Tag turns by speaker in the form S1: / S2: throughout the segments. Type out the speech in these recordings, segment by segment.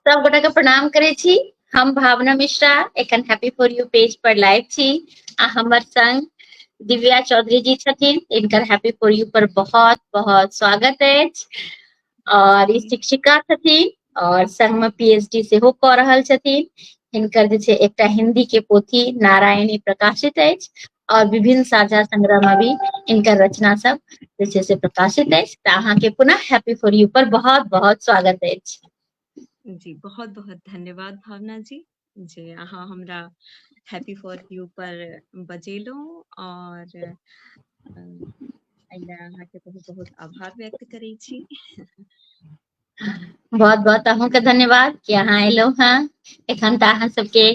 S1: सब गोटा के प्रणाम करे छी। हम भावना मिश्रा एखन happy for U page per live छी आ हमर संग दिव्या चौधरी जी छथिन। इनकर हैप्पी फॉर यू पर बहुत बहुत स्वागत अछि और ई शिक्षिका छथिन और संग में पीएचडी सेहो कऽ रहल छथिन। हिनकर जे छै एकटा हिंदी के पोथी नारायणी प्रकाशित अछि और विभिन्न साझा संग्रह में भी इनकर रचना सब जे छै से प्रकाशित अछि। तऽ अहाँके पुनः हैप्पी फॉर यू पर बहुत बहुत स्वागत अछि।
S2: जी बहुत बहुत धन्यवाद भावना जी जे अहाँ हमरा हैप्पी फॉर यू पर बजेलहुँ और एहिला अहाँके बहुत बहुत आभार व्यक्त करै छी।
S1: बहुत बहुत अहूँके धन्यवाद कि अहाँ एलहुँ हैं। एखन तऽ अहाँ सबके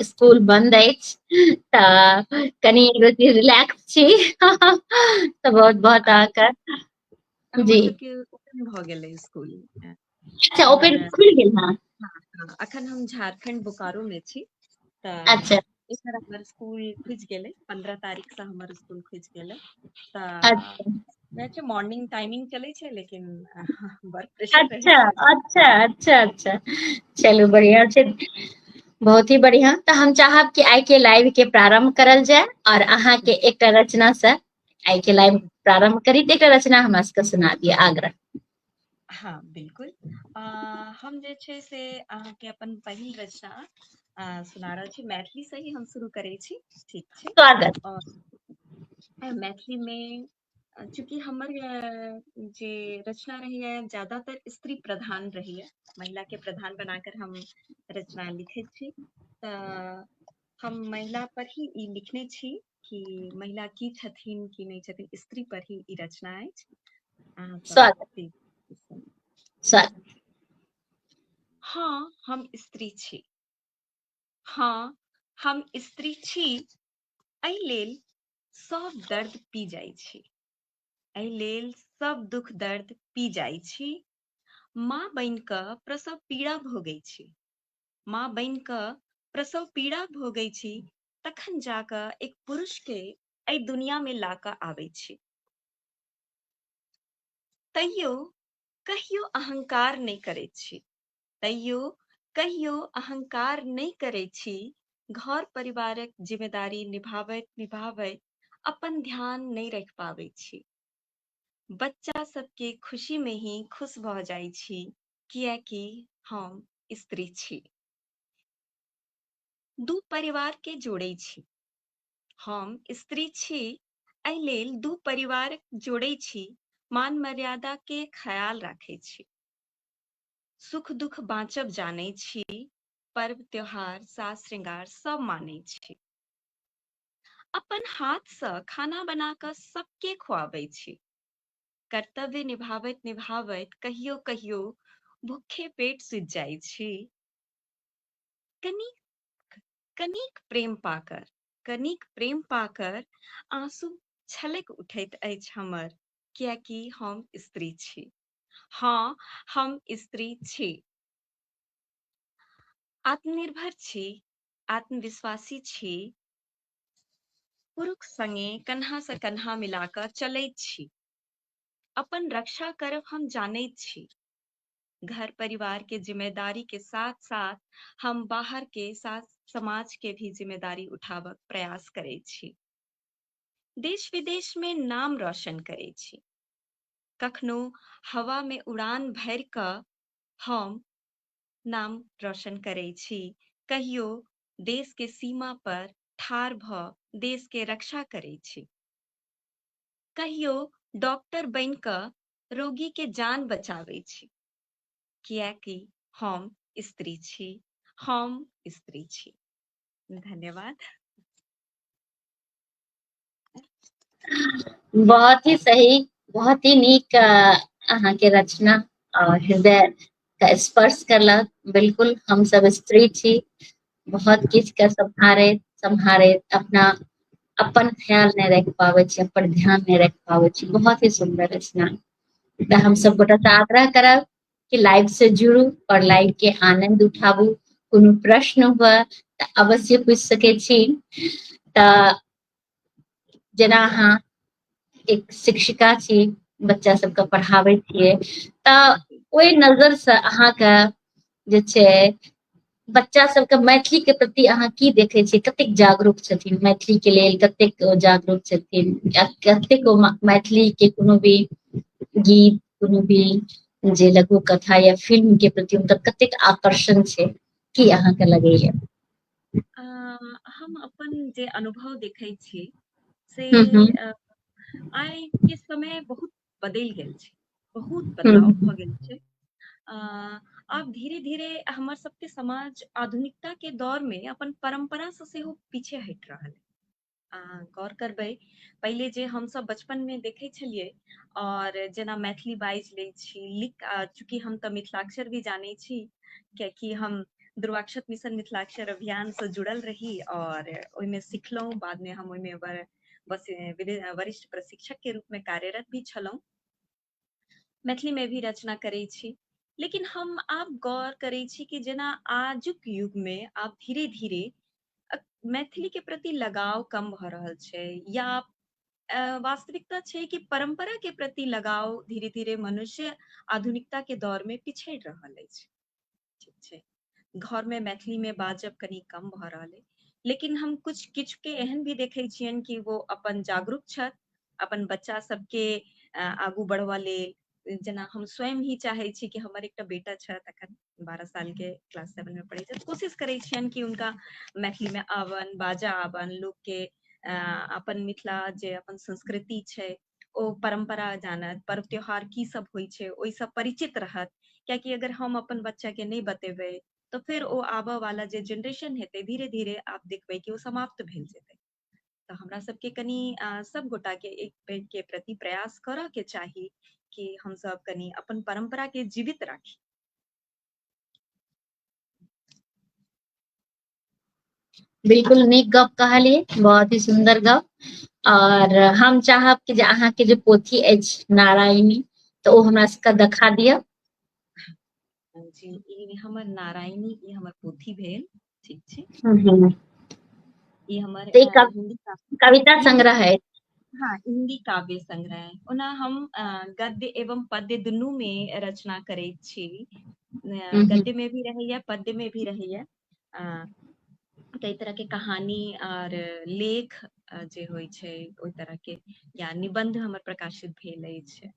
S1: स्कूल बंद अछि तऽ कनी रिलैक्स छी तऽ बहुत बहुत अहाँके
S2: हमर
S1: जी।
S2: सबके ओपन भऽ गेलै स्कूल।
S1: अच्छा
S2: हमर
S1: ओपन खुलि गेल हँ।
S2: अखन हम झारखंड बोकारो में छी
S1: अच्छा
S2: तऽ एखन हमर स्कूल खुजि गेलै 15 तारीख से हमर स्कूल खुजि गेलै
S1: अच्छा
S2: तऽ वैसे मॉर्निंग टाइमिंग चलै छै लेकिन वर्क प्रेशर रहै
S1: अच्छा
S2: छै।
S1: अच्छा अच्छा अच्छा चलू बढ़िया छै, बहुत ही बढ़िया। तऽ हम चाहब कि आइ के लाइव के प्रारंभ करल जाय और अहाँ के एकटा रचना से आइ के लाइव प्रारंभ करी। तऽ एकटा रचना हमरा सबके सुना दिअ आग्रह।
S2: हाँ बिल्कुल। हम जे छै से अहाँके अपन पहिल रचना सुना रहल छी। मैथिली से ही हम शुरू करै छी, ठीक छै।
S1: स्वागत।
S2: और मैथिली में चूंकि हमर जे रचना रहैया ज्यादातर स्त्री प्रधान रहैया, महिला के प्रधान बनाकर हम रचना लिखैत छी। तऽ हम महिला पर ही ई लिखने छी कि महिला की छथिन की नहीं छथिन, स्त्री पर ही ई रचना अछि। अहाँ सब
S1: स्वागत
S2: प्लीज सुनू।
S1: स्वागत।
S2: हाँ हम स्त्री छी, हाँ हम स्त्री छी, एहि लेल सब दर्द पी जाइ छी, एहि लेल सब दुख दर्द पी जाइ छी। माँ बनि कऽ प्रसव पीड़ा भोगै छी, माँ बनि कऽ प्रसव पीड़ा भोगै छी, तखन जाकऽ एक पुरुष के एहि दुनिया में ला कऽ आबै छी। तैयो कहियो अहंकार नहि करैत छी, तैयो कहियो अहंकार नहि करै छी। घर परिवारक जिम्मेदारी निभाबैत निभाबैत अपन ध्यान नहीं रख पाबै छी। बच्चा सबके खुशी में ही खुश भऽ जाइ छी, कियाकि हम स्त्री छी। दू परिवार के जोड़ै छी, हम स्त्री छी, एहि लेल दू परिवार जोड़ै छी, मान मर्यादा के ख्याल राखै छी। सुख दुख बाँचब जानै छी, पर्व त्योहार साज श्रृंगार सब मानै छी। अपन हाथ सँ खाना बना कऽ सबके खुआबै छी। कर्तव्य निभाबैत निभाबैत कहियो कहियो भूखे पेट सुति जाइ छी। कनिक प्रेम पाकर, कनिक प्रेम पाकर आंसू छलक उठैत अछि हमर, कियाकि हम स्त्री छी। हाँ हम स्त्री छी। आत्मनिर्भर छी, आत्मविश्वासी छी, पुरुष संगे कन्हा से कन्हा मिलाकर चलैत छी। अपन रक्षा करब हम जानैत छी, घर परिवार के जिम्मेदारी के साथ साथ हम बाहर के साथ समाज के भी जिम्मेदारी उठाबक प्रयास करै छी। देश विदेश में नाम रोशन करै छी, कखनो हवा में उड़ान भरि कऽ हम नाम रोशन करै छी, कहियो देश के सीमा पर ठाढ़ भऽ देश के रक्षा करै छी। कहियो डॉक्टर बनि कऽ रोगी के जान बचाबै छी, कियाकि हम स्त्री छी, हम स्त्री छी। धन्यवाद।
S1: बहुत ही सही, बहुत ही नीक अहाँ के रचना और हृदय का स्पर्श करलक। बिल्कुल हम सब स्त्री छी, बहुत किछ के सम्हारैत सम्हारैत अपना अपन ख्याल नहीं रख पाबै छी, अपन ध्यान नहीं रख पाबै छी। बहुत ही सुंदर रचना। तऽ हम सब गोटा से आग्रह करब कि लाइव से जुड़ू और लाइव के आनंद उठाबू। कोनो प्रश्न हुए तऽ अवश्य पूछि सकै छी। तऽ जेना अहाँ एक शिक्षिका छी, बच्चा सबके पढ़ाबै छियै, तऽ ओहि नजर से अहाँके जे छै बच्चा सबके मैथिली के प्रति अहाँ की देखै छियै, कतेक जागरूक छथिन मैथिली के लेल, कतेक ओ जागरूक छथिन, कतेक ओ मैथिली के कोनो भी गीत, कोनो भी जे लघु कथा या फिल्म के प्रति हुनकर कतेक आकर्षण छै, की अहाँके लगैया?
S2: हम अपन जे अनुभव देखै छी से
S1: हम्म
S2: आइ के समय बहुत बदलि गेल छै, बहुत बदलाव
S1: हम्म
S2: भऽ गेल छै। आब धीरे धीरे हमर सबके समाज आधुनिकता के दौर में अपन परंपरा से सेहो पीछे हटि रहल है। गौर करबै, पहिले जे हमसब बचपन में देखै छलियै और जेना मैथिली बाजि लै छी, चूँकि हम तऽ मिथिलाक्षर भी जानै छी, कियाकि हम ध्रुवाक्षर मिशन मिथिलाक्षर अभियान से जुड़ल रही और ओहिमे सिखलहुँ, बाद में हम ओहिमे वरिष्ठ प्रशिक्षक के रूप में कार्यरत भी छलहुँ। मैथिली में भी रचना करै छी, लेकिन हम आब गौर करै छी कि जेना आजुक युग में आब धीरे धीरे मैथिली के प्रति लगाव कम भऽ रहल छै, या वास्तविकता छै कि परंपरा के प्रति लगाव धीरे धीरे मनुष्य आधुनिकता के दौर में पिछड़ि रहल अछि। ठीक छै, घर में मैथिली में बाजब कनी कम भऽ रहल है, लेकिन हम कुछ किछु के एहन भी देखै छियनि कि वो अपन जागरूक छथि, अपन बच्चा सबके आगू बढ़वा लेल। जेना हम स्वयं ही चाहै छी कि हमर एकटा बेटा छथि अखन 12 साल के, क्लास 7 में पढ़ै छथि, कोशिश करै छियनि कि हुनका मैथिली में आवन, बाजा आवन, लोक के अपन मिथिला जे अपन संस्कृति छै ओ परंपरा जानत, पर्व त्योहार की सब होइ छै ओहिसँ परिचित रहत। कियाकि अगर हम अपन बच्चा के नहीं बतेबै तो फिर ओ आबऽ वाला जे जनरेशन हेतै धीरे धीरे आप देखबै कि ओ समाप्त भेल जेतै। तो हमरा सबके कनी सब गोटा के एक के प्रति प्रयास करऽ के चाही कि हम सब कनी अपन परंपरा के जीवित राखी।
S1: बिल्कुल नीक गप कहलियै, बहुत ही सुंदर गप। और हम चाहब कि जे अहाँके जे पोथी अछि नारायणी, तऽ ओ हमरा सबके देखा दिअ।
S2: जी, ई हमर नारायणी, ई हमर पोथी भेल, ठीक छै।
S1: हम्म।
S2: ई हमर
S1: तऽ ई कविता
S2: हिंदी,
S1: संग्रह है।
S2: हाँ, हिंदी काव्य संग्रह है। ओना हम गद्य एवं पद्य दुनू में रचना करैत छी, गद्य में भी रहैया, पद्य में भी रहैया। कई तरह के कहानी और लेख जे होइ छै ओहि तरह के, या निबंध हमर प्रकाशित भेल अछि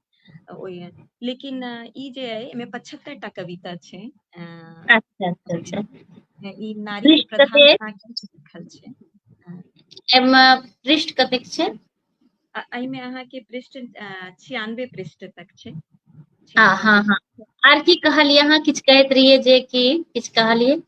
S2: ओहि। लेकिन ई जे अइ एहिमे 75 टा कविता छै।
S1: अच्छा अच्छा अच्छा।
S2: ई नारी के
S1: पृष्ठ कतेक?
S2: प्रधानता के लिखल छै।
S1: एहिमे पृष्ठ कतेक छै?
S2: एहिमे अहाँके पृष्ठ 96 पृष्ठ तक छै।
S1: हाँ
S2: 96
S1: हाँ हाँ।
S2: पृष्ठ।
S1: आर की कहलियै अहाँ, किछु कहैत रहियै जे कि किछु कहलियै?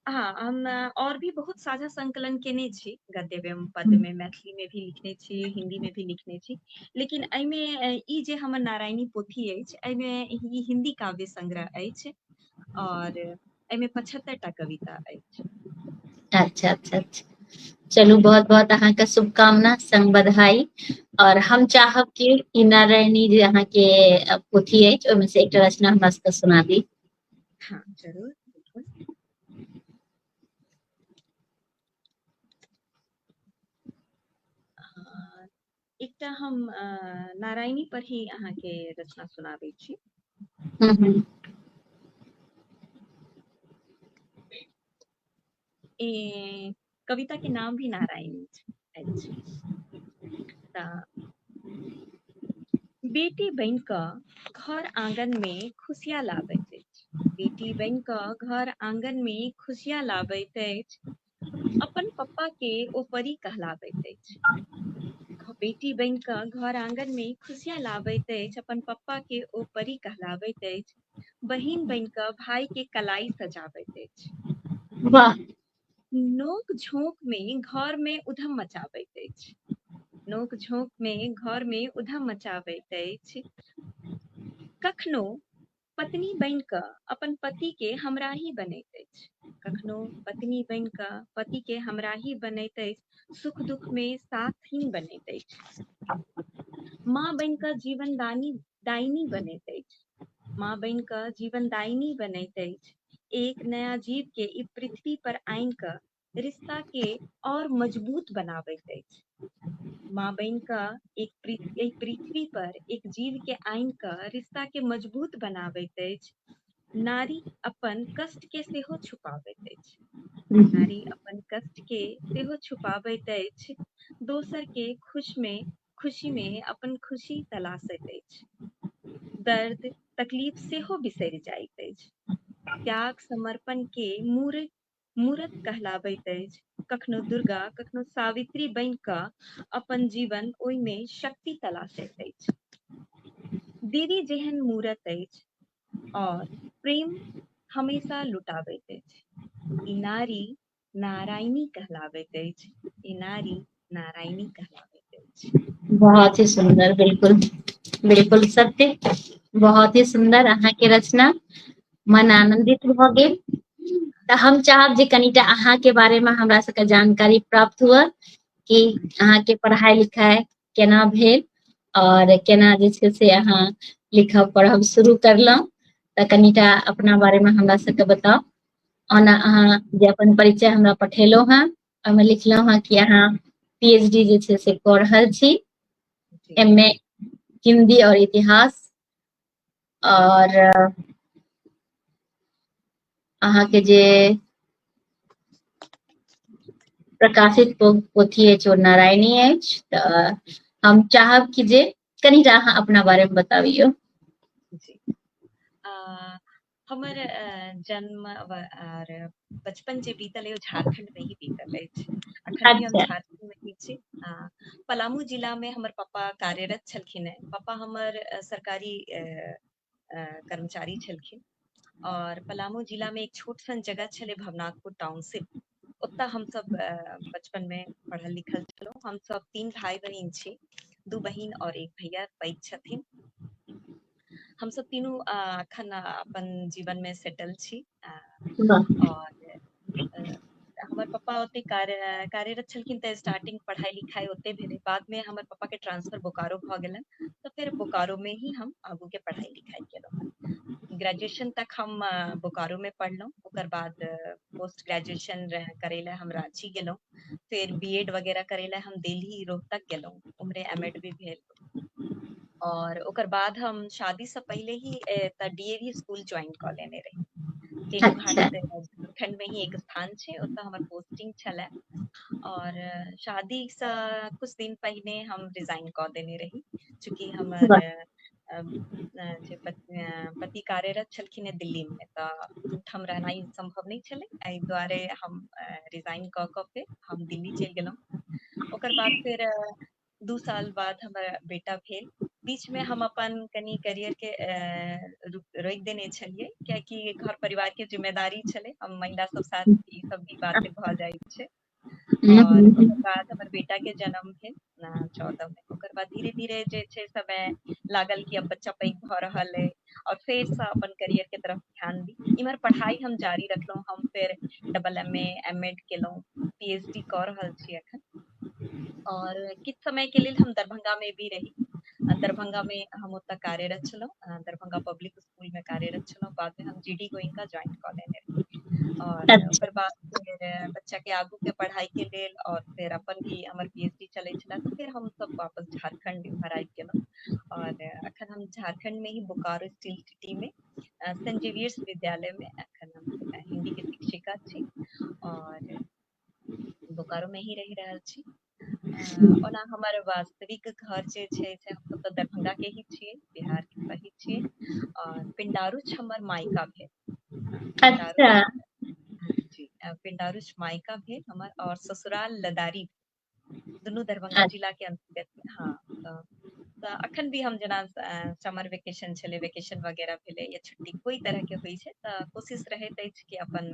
S2: हाँ, हम और भी बहुत साझा संकलन केने छी, गद्य एवं पद्य में, मैथिली में भी लिखने छी, हिंदी में भी लिखने छी। लेकिन एहिमे ई जे हमर नारायणी पोथी अछि, एहिमे ई हिंदी काव्य संग्रह अछि और एहिमे 75 टा कविता अछि।
S1: अच्छा अच्छा अच्छा। चलू, बहुत बहुत अहाँके शुभकामना, संग बधाई। और हम चाहब कि ई नारायणी जे अहाँके पोथी अछि ओहिमे से एकटा रचना हमरा सबके सुना दी।
S2: हाँ, जरूर, बिल्कुल। एकटा हम नारायणी पर ही अहाँके रचना सुनाबै छी।
S1: हम्म।
S2: कविता के नाम भी नारायणी अछि। बेटी बनि कऽ घर आंगन में खुशियाँ लाबैत अछि, बेटी बनि कऽ घर आंगन में खुशियाँ लाबैत अछि, अपन पप्पा के ओ परी कहलाबैत अछि। बेटी बनि कऽ घर आंगन में खुशियाँ लाबैत अछि, अपन पप्पा के ओ परी कहलाबैत अछि, बहिन बनि कऽ भाई के कलाई सजाबैत अछि।
S1: वाह।
S2: नोक झोंक में घर में उधम मचाबैत अछि, नोक झोंक में घर में उधम मचाबैत अछि, कखनो पत्नी बनि कऽ अपन पति के हमराही बनैत अछि, कखनो पत्नी बनि कऽ पति के हमराही बनैत अछि, सुख दुख में साथहीन बनैत अछि, माँ बनि कऽ जीवन दायिनी बनैत अछि, माँ बनि कऽ जीवन दायिनी बनैत अछि, एक नया जीव के ई पृथ्वी पर आनि कऽ रिश्ता के और मजबूत बनाबैत अछि, माँ बनि कऽ एक पृथ्वी पर एक जीव के आनि कऽ रिश्ता के मजबूत बनाबैत अछि, नारी अपन कष्ट के सेहो छुपाबैत अछि।
S1: हम्म,
S2: नारी अपन कष्ट के सेहो छुपाबैत अछि, दोसर के खुशी में अपन खुशी तलाशैत अछि। दर्द तकलीफ सेहो बिसरि जाइत अछि। त्याग समर्पण के मूरत कहलाबैत अछि। कखनो दुर्गा कखनो सावित्री बनि कऽ अपन जीवन ओहिमे शक्ति तलाशैत अछि। देवी जेहन मूरत अछि और प्रेम हमेशा लुटाबैत अछि। ई नारी नारायणी कहलाबैत अछि। ई नारी नारायणी कहलाबैत अछि।
S1: बहुत ही सुंदर, बिल्कुल बिल्कुल सत्य, बहुत ही सुंदर अहाँ के रचना, मन आनंदित भ गेल। तऽ हम चाहब जे कनिटा अहाँ के बारे में हमरा सबके जानकारी प्राप्त हुआ कि अहाँ के पढ़ाई लिखाई केना भेल और केना जे छै से अहाँ लिखब पढ़ब शुरू करलहुँ। तऽ कनिटा अपना बारे में हमरा सबके बताउ। ओना अहाँ जे अपन परिचय हमरा पठेलहुँ हेँ, ओहिमे लिखलहुँ हेँ कि अहाँ पीएचडी जे छै से कऽ रहल छी,
S2: जी
S1: एमए हिंदी और इतिहास, और अहाँके जे प्रकाशित पोथी अछि ओ नारायणी अछि। तऽ हम चाहब कि जे कनिटा अहाँ अपना बारे में बताबियौ।
S2: जी हमर जन्म और बचपन जे बीतल है झारखंड में ही बीतल अछि। अखन भी हम
S1: अच्छा
S2: झारखंड में ही छी। पलामू जिला में हमर पापा कार्यरत छलखिन हैं। पापा हमर सरकारी कर्मचारी छलखिन। और पलामू जिला में एक छोट सन जगह छलै भवनाथपुर टाउनशिप, ओतऽ हम सब बचपन में पढ़ल लिखल छलहुँ। हम सब 3 भाई बहिन छी, 2 बहिन और 1 भैया पैघ छथिन। हम सब तीनू अखन अपन जीवन में सेटल छी।
S1: वाह,
S2: और हमर पापा ओते कार्यरत छलखिन, तऽ स्टार्टिंग पढ़ाई लिखाई ओते भेलै। बाद में हमर पापा के ट्रांसफर बोकारो भऽ गेलनि, तऽ फिर बोकारो में ही हम आगू के पढ़ाई लिखाई केलहुँ। ग्रेजुएशन तक हम बोकारो में पढ़लहुँ। ओकर बाद पोस्ट ग्रेजुएशन करे ला हम रांची गेलहुँ। फिर बीएड वगैरह करे ला हम दिल्ली रोहतक गेलहुँ, उम्हरे एमएड भी भेल। और ओकर बाद हम शादी से पहले ही डीएवी स्कूल ज्वाइन कऽ लेने रही। तेनुघाट
S1: अच्छा
S2: झारखंड में ही एक स्थान छै, ओतऽ हमर पोस्टिंग छलै। और शादी से कुछ दिन पहिने हम रिजाइन कऽ देने रही, चूँकि हमर
S1: वाह,
S2: जे पति कार्यरत छलखिन है दिल्ली में, तऽ ओहिठाम रहनाइ संभव नहीं छलै। एहि दुआरे हम रिजाइन कऽ कऽ फेर हम दिल्ली चलि गेलहुँ। ओकर बाद फिर 2 साल बाद हमर बेटा भेल। बीच में हम अपन कनी करियर के रोकि देने छलियै, कियाकि घर परिवार के जिम्मेदारी छलै। हम महिला सब साथ ई सब भी बात भऽ जाइ छै। और ओकर बाद हमर बेटा के जन्म भेल 14 में। ओकर बाद धीरे धीरे जे छै समय लागल कि अब बच्चा पैघ भऽ रहल है, और फेर से अपन करियर के तरफ ध्यान दी। इम्हर पढ़ाई हम जारी रखलहुँ। हम फिर डबल एमए एमएड केलहुँ, पीएचडी कऽ रहल छी अखन। और किछु समय के लेल हम दरभंगा में भी रही। दरभंगा में हम ओतऽ कार्यरत छलहुँ, दरभंगा पब्लिक स्कूल में कार्यरत छलहुँ। बाद में हम जीडी गोइंका ज्वाइन कऽ लेने रही। और
S1: अच्छा
S2: ओकर बाद फिर बच्चा के आगू के पढ़ाई के लेल, और फिर अपन भी हमर पीएचडी चलै छलै, तो फिर हम सब वापस झारखंड इम्हर आबि गेलहुँ। और अखन हम झारखंड में ही बोकारो स्टील सिटी में सेंट जेवियर्स विद्यालय में अखन हम हिंदी के शिक्षिका छी। और बोकारो में ही रहि रहल छी। ओना हमर वास्तविक घर जे छै से हम सब तऽ दरभंगा के ही छियै, बिहार के ही छियै। और पिंडारुच हमर मायका भेल।
S1: अच्छा
S2: पिंडारुच जी पिंडारुच मायका भेल हमर, और ससुराल लदारी, दुनू दरभंगा जिला के अंतर्गत में। हाँ तऽ अखन भी हम जेना समर वेकेशन छलै, वेकेशन वगैरह भेलै या छुट्टी कोई तरह के होइ छै, तऽ कोशिश रहैत अछि कि अपन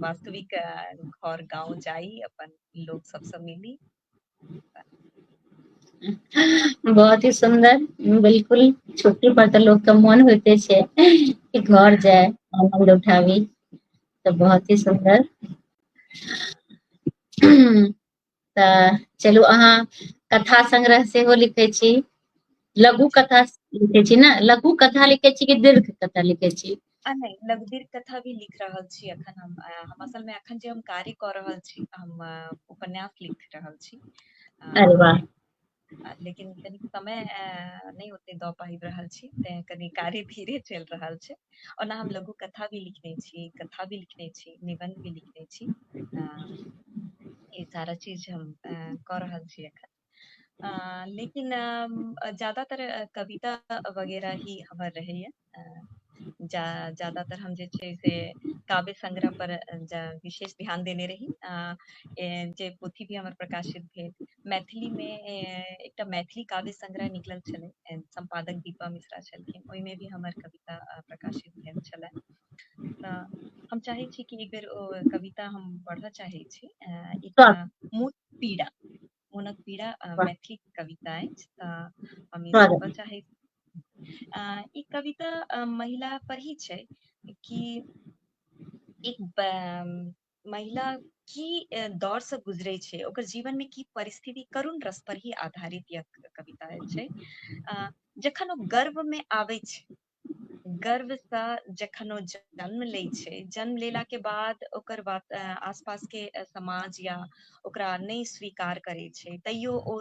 S2: वास्तविक घर गाँव जाई, अपन लोग सबसँ मिली।
S1: बहुत ही सुंदर, बिल्कुल छुट्टी पर तऽ लोग के मन होइते छै कि घर जाय, आनंद उठाबी। तऽ बहुत ही सुंदर। तऽ चलू, अहाँ कथा संग्रह सेहो लिखै छी, लघु
S2: जी
S1: कथा लिखै छी ने? लघु कथा लिखै छी कि दीर्घ कथा लिखै छी?
S2: नहीं, लघु दीर्घ कथा भी लिख रहल छी अखन हम असल में अखन जे हम कार्य कऽ रहल छी, हम उपन्यास लिख रहल छी।
S1: अरे वाह,
S2: लेकिन कनिक समय नहीं ओते दऽ पाबि रहल छी, तेँ कनि कार्य धीरे चलि रहल छै। ओना हम लघु कथा भी लिखने छी, कथा भी लिखने छी, निबंध भी लिखने छी। अ, ई सारा चीज हम कऽ रहल छी एखन। लेकिन ज्यादातर कविता वगैरह ही हमर रहैये। ज्यादातर हम जे छै से काव्य संग्रह पर विशेष ध्यान देने रही। जे पोथी भी हमर प्रकाशित भेल मैथिलीमे, एकटा मैथिली काव्य संग्रह निकलल छलै, संपादक दीपा मिश्रा छलखिन, ओहिमे भी हमर कविता प्रकाशित भेल छलै। तऽ हम चाहै छी कि एक बेर ओ कविता हम पढ़ऽ चाहै छी। एकटा
S1: स्वागत
S2: मोनक पीड़ा
S1: स्वागत
S2: मैथिली कविता अछि, तऽ हम ई सुनबऽ
S1: स्वागत।
S2: चाहै छी। ई कविता महिला पर ही छै कि एक महिला की दौर से गुजरै छै, ओकर जीवन में की परिस्थिति, करुण रस पर ही आधारित यह कविता छै। जखन ओ गर्भ में आबै छै, गर्भ सँ जखन ओ जन्म लै छै, जन्म लेला के बाद ओकर आसपास के समाज या ओकरा नहीं स्वीकार करै छै, तैयो ओ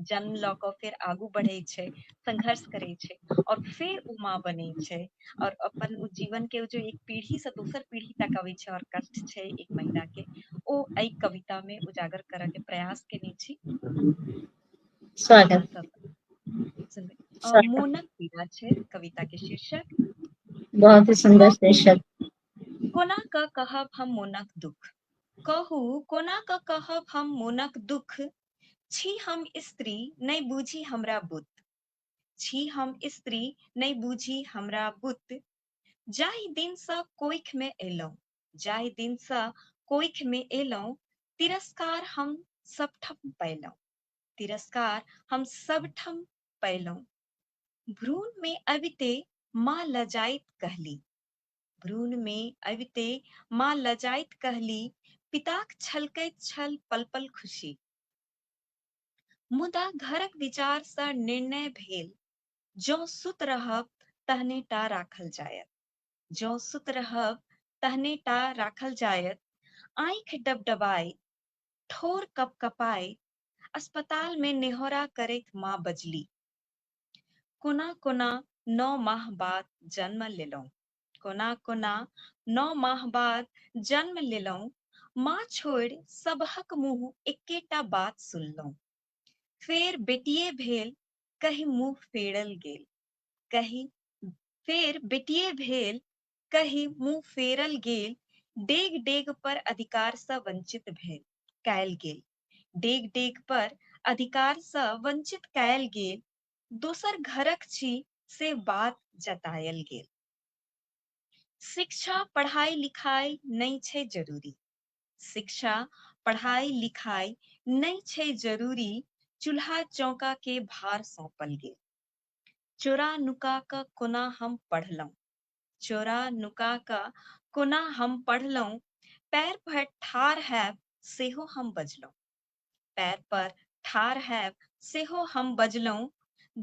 S2: जन्म लऽ कऽ फेर आगू बढ़ै छै, संघर्ष करै छै, और फिर उ माँ बनै छै, और अपन उ जीवन के जो एक पीढ़ी से दोसर पीढ़ी तक अबै छै, और कष्ट छै एक महिला के, ओ एहि कविता में उजागर करऽ के प्रयास केने छी। अहाँ
S1: स्वागत।
S2: सब सुनबै।
S1: स्वागत।
S2: मोनक पीड़ा छै कविता के शीर्षक।
S1: बहुत ही सुंदर
S2: कहू
S1: शीर्षक।
S2: कोना कऽ कहब हम मोनक दुख, कहू कोना कऽ कहब हम मोनक दुख, छी हम स्त्री नहीं बूझी हमरा बुत, छी हम स्त्री नहीं बूझी हमरा बुत, जाहि दिन सँ कोइख में एलौं, जाहि दिन सँ कोइख में एलौं, तिरस्कार हम सबठम पयलौं, तिरस्कार हम सबठम पयलौं, भ्रूण में अबिते माँ लजाइत कहली, भ्रूण में अबिते माँ लजाइत कहली, पिताक छलकैत छल पल पल खुशी, मुदा घरक विचार सँ निर्णय भेल, जँ सुत रहब तहने टा राखल जायत, जँ सुत रहब तहने टा राखल जायत, आँखि डबडबाइत, ठोर कपकपाइत, अस्पताल में नेहोरा करैत माँ बजली, कोना कोना 9 माह बाद जन्म लेलौं, कोना कोना 9 माह बाद जन्म लेलौं, माँ छोड़ि सबहक मुँह एकेटा बात सुनलौं, फेर बेटिये भेल कहि मुँह फेरल गेल, कहि फेर बेटिये भेल कहि मुँह फेरल गेल, डेग डेग पर अधिकार सँ वंचित भेल कयल गेल, डेग डेग पर अधिकार सँ वंचित कयल गेल, दोसर घरक छी से बात जतायल गेल, शिक्षा पढ़ाई लिखाई नहीं छै जरूरी, शिक्षा पढ़ाई लिखाई नहीं छै जरूरी, चूल्हा चौका के भार सौंपल गेल, चोरा नुका कऽ कोना हम पढ़लौं, चोरा नुका कऽ कोना हम पढ़लौं, पैर पर ठाढ़ हैब सेहो हम बजलौं, पैर पर ठाढ़ हैब सेहो हम बजलौं,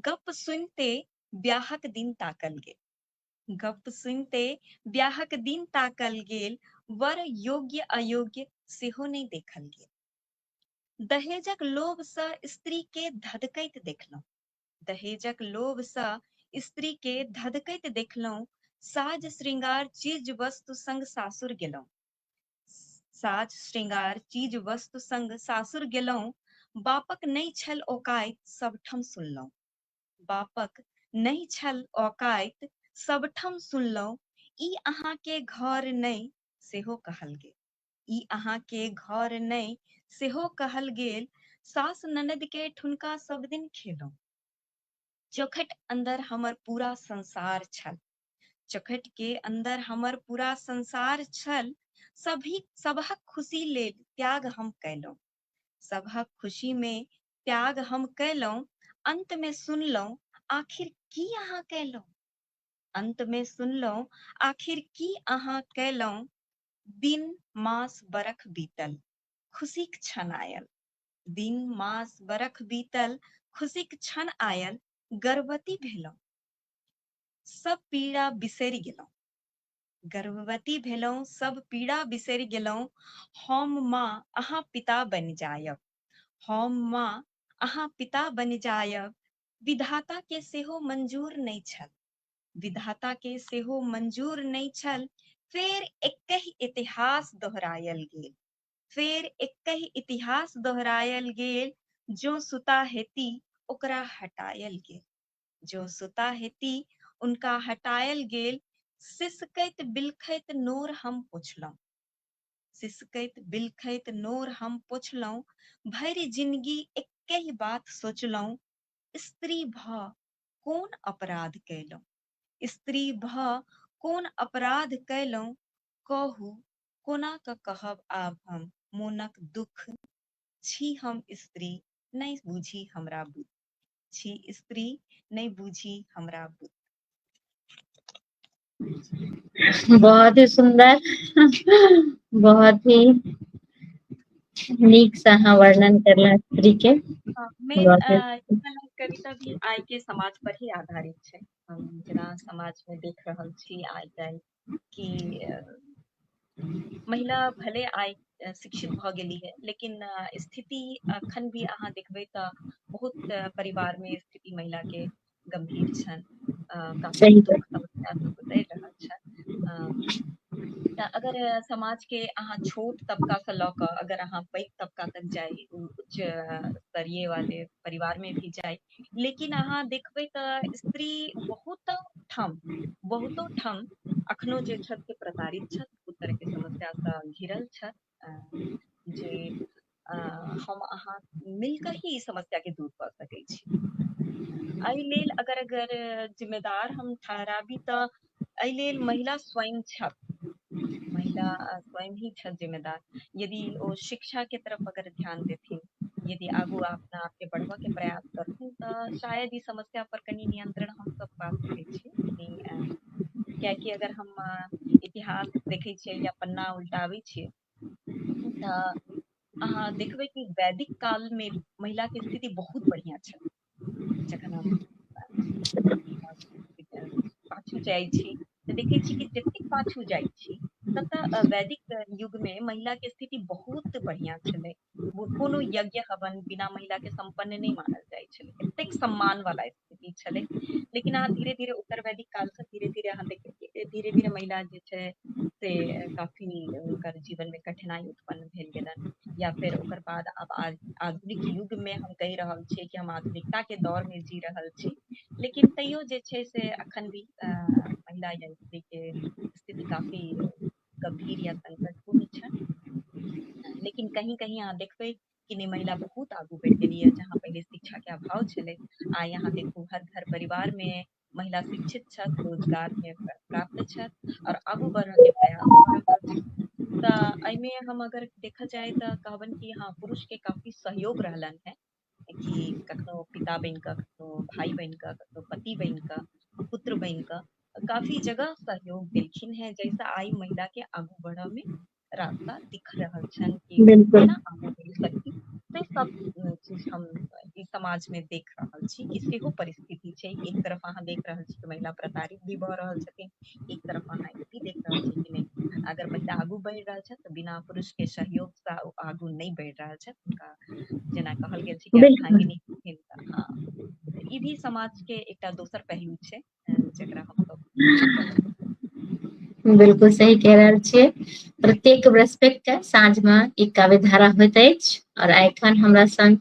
S2: गप सुनिते ब्याहक दिन ताकल गेल, गप सुनिते ब्याहक दिन ताकल गेल, वर योग्य अयोग्य सेहो नहीं देखल गेल, दहेजक लोभ सँ स्त्री के धधकैत देखलौं, दहेजक लोभ सँ स्त्री के धधकैत देखलौं, साज श्रृंगार चीज वस्तु संग सासुर गेलौं, साज श्रृंगार चीज वस्तु संग सासुर गेलौं, बापक नहीं छल औकाइत सबठम सुनलौं, बापक नहीं छल औकाइत सबठम सुनलौं, ई अहाँ के घर नहीं सेहो कहल गेल, ई अहाँ के घर नहीं सेहो कहल गेल, सास ननद के ठुनका सब दिन खेलौं, चौखट अंदर हमर पूरा संसार छल, चौखट के अंदर हमर पूरा संसार छल, सभी सबहक खुशी लेल त्याग हम कयलौं, सबहक खुशी में त्याग हम कयलौं, अंत में सुनलौं आखिर की अहाँ कयलौं, अंत में सुनलौं आखिर की अहाँ कयलौं, दिन मास बरख बीतल खुशीक क्षण आयल, दिन मास बरख बीतल खुशीक क्षण आयल, गर्भवती भेलौं, सब पीड़ा बिसरि गेलौं, गर्भवती भेलौं सब पीड़ा बिसरि गेलौं, हम माँ अहाँ पिता बनि जायब, हम माँ अहाँ पिता बनि जायब विधाता के सेहो मंजूर नहीं छल, विधाता के सेहो मंजूर नहीं छल। फेर एकहि इतिहास दोहरायल गेल, फेर एकहि इतिहास दोहरायल गेल। जो सुता हेती ओकरा हटायल गेल, जो सुता हेती उनका हटायल गेल। सिसकैत बिलखैत नोर हम पुछलहुँ, सिसकैत बिलखैत नोर हम पुछलहुँ। भरि जिंदगी एकहि बात सोचलहुँ, स्त्री भ कोन अपराध कैलहुँ, स्त्री भ कोन अपराध कैलहुँ। कहू कोना क कहब आब हम मोनक दुख, छी हम स्त्री नहीं बूझी हमरा बुद्धि, छी स्त्री नहीं बूझी हमरा बुद्धि।
S1: बहुत ही सुंदर, बहुत ही नीक से अहाँ वर्णन करला स्त्री के।
S2: मेन
S1: बहुत ही
S2: कविता भी आइ के समाज पर ही आधारित छै। हम जेना समाज में देख रहल छी आइ काल्हि कि महिला भले आइ शिक्षित भ गेली है, लेकिन स्थिति अखन भी अहाँ देखबै तऽ बहुत परिवार में स्थिति महिला के गंभीर छनि, काफी
S1: सही
S2: दुख
S1: बात।
S2: समस्या से गुजरि रहल छनि। तऽ अगर समाज के अहाँ छोट तबका से लऽ कऽ अगर अहाँ पैघ तबका तक जाई, उच्च स्तरीय वाले परिवार में भी जाई, लेकिन अहाँ देखबै तऽ स्त्री बहुतो ठाम अखनो जे छथि से प्रताड़ित छथि, बहुत तरह के समस्या से घिरल छथि, जे हम अहाँ मिलकर ही ई समस्या के दूर कऽ सकै छी। एहि लेल अगर जिम्मेदार हम ठहराबी तऽ एहि लेल महिला स्वयं छथि, महिला स्वयं ही छथि जिम्मेदार। यदि ओ शिक्षा के तरफ अगर ध्यान देथिन, यदि आगू अपना आप के बढ़बऽ के प्रयास करथिन तऽ शायद ई समस्या पर कनी नियंत्रण हम सब पा सकै छी। कियाकि अगर हम इतिहास देखै छियै या पन्ना उल्टाबै छियै तऽ अहाँ देखबै कि वैदिक काल में महिला के स्थिति बहुत बढ़िया छल। जखन हम पाछू जाइ छी तऽ देखै छी कि जतेक पाछू जाइ छी ततऽ वैदिक युग में महिला के स्थिति बहुत बढ़िया छलै। कोनो यज्ञ हवन बिना महिला के संपन्न नहीं मानल जाइ छलै, एतेक सम्मान वाला स्थिति छलै। लेकिन अहाँ धीरे धीरे उत्तर वैदिक काल से धीरे धीरे अहाँ देखिए धीरे धीरे महिला जे छै से काफी उनकर जीवन में कठिनाई उत्पन्न भेल गेलनि, या फिर ओकर बाद अब आधुनिक युग में हम कहि रहल छियै कि हम आधुनिकता के दौर में जी रहल छी, लेकिन तैयो जे छै से अखन भी महिला या स्त्री के स्थिति काफी गंभीर या संकटपूर्ण छै। लेकिन कहीं कहीं अहाँ देखबै कि नहीं, महिला बहुत आगू बढ़ि गेली है। जहाँ पहले शिक्षा के अभाव छलै, आइ यहाँ देखू हर घर परिवार में महिला शिक्षित छथि, रोजगार में प्राप्त छथि और आगू बढ़ऽ के प्रयास कऽ रहल छथि। तऽ एहिमे हम अगर देखल जाए तऽ कहबन कि हाँ, पुरुष के काफी सहयोग रहलन है कि कखनो पिता बनि कऽ, कखनो भाई बनि कऽ, कखनो पति बनि कऽ, पुत्र बनि कऽ काफी जगह सहयोग देलखिन है, जैसा आई महिला के आगू बढ़ऽ में रास्ता दिख रहल छनि कि ओ
S1: बिल्कुल
S2: केना आगू बढ़ि सकती। से सब चीज हम ई समाज में देख रहल छी कि सेहो परिस्थिति छै। एक तरफ अहाँ देख रहल छी कि महिला प्रताड़ित भी भऽ रहल छथिन, एक तरफ अहाँ ई भी देख रहल छी कि नहीं, अगर महिला आगू बढ़ि रहल छथि तऽ बिना पुरुष के सहयोग से ओ आगू नहीं बढ़ि रहल छथि। हुनका जेना कहल गेल छै कि
S1: बिल्कुल
S2: अर्धांगिनी छथिन, तऽ हाँ, ई भी समाज के एकटा दोसर पहलू छै जकरा हम सब कहब।
S1: बिल्कुल सही कह रहल छियै। प्रत्येक बृहस्पति के साँझ में ई काव्य धारा होइत अछि और एखन हमरा संग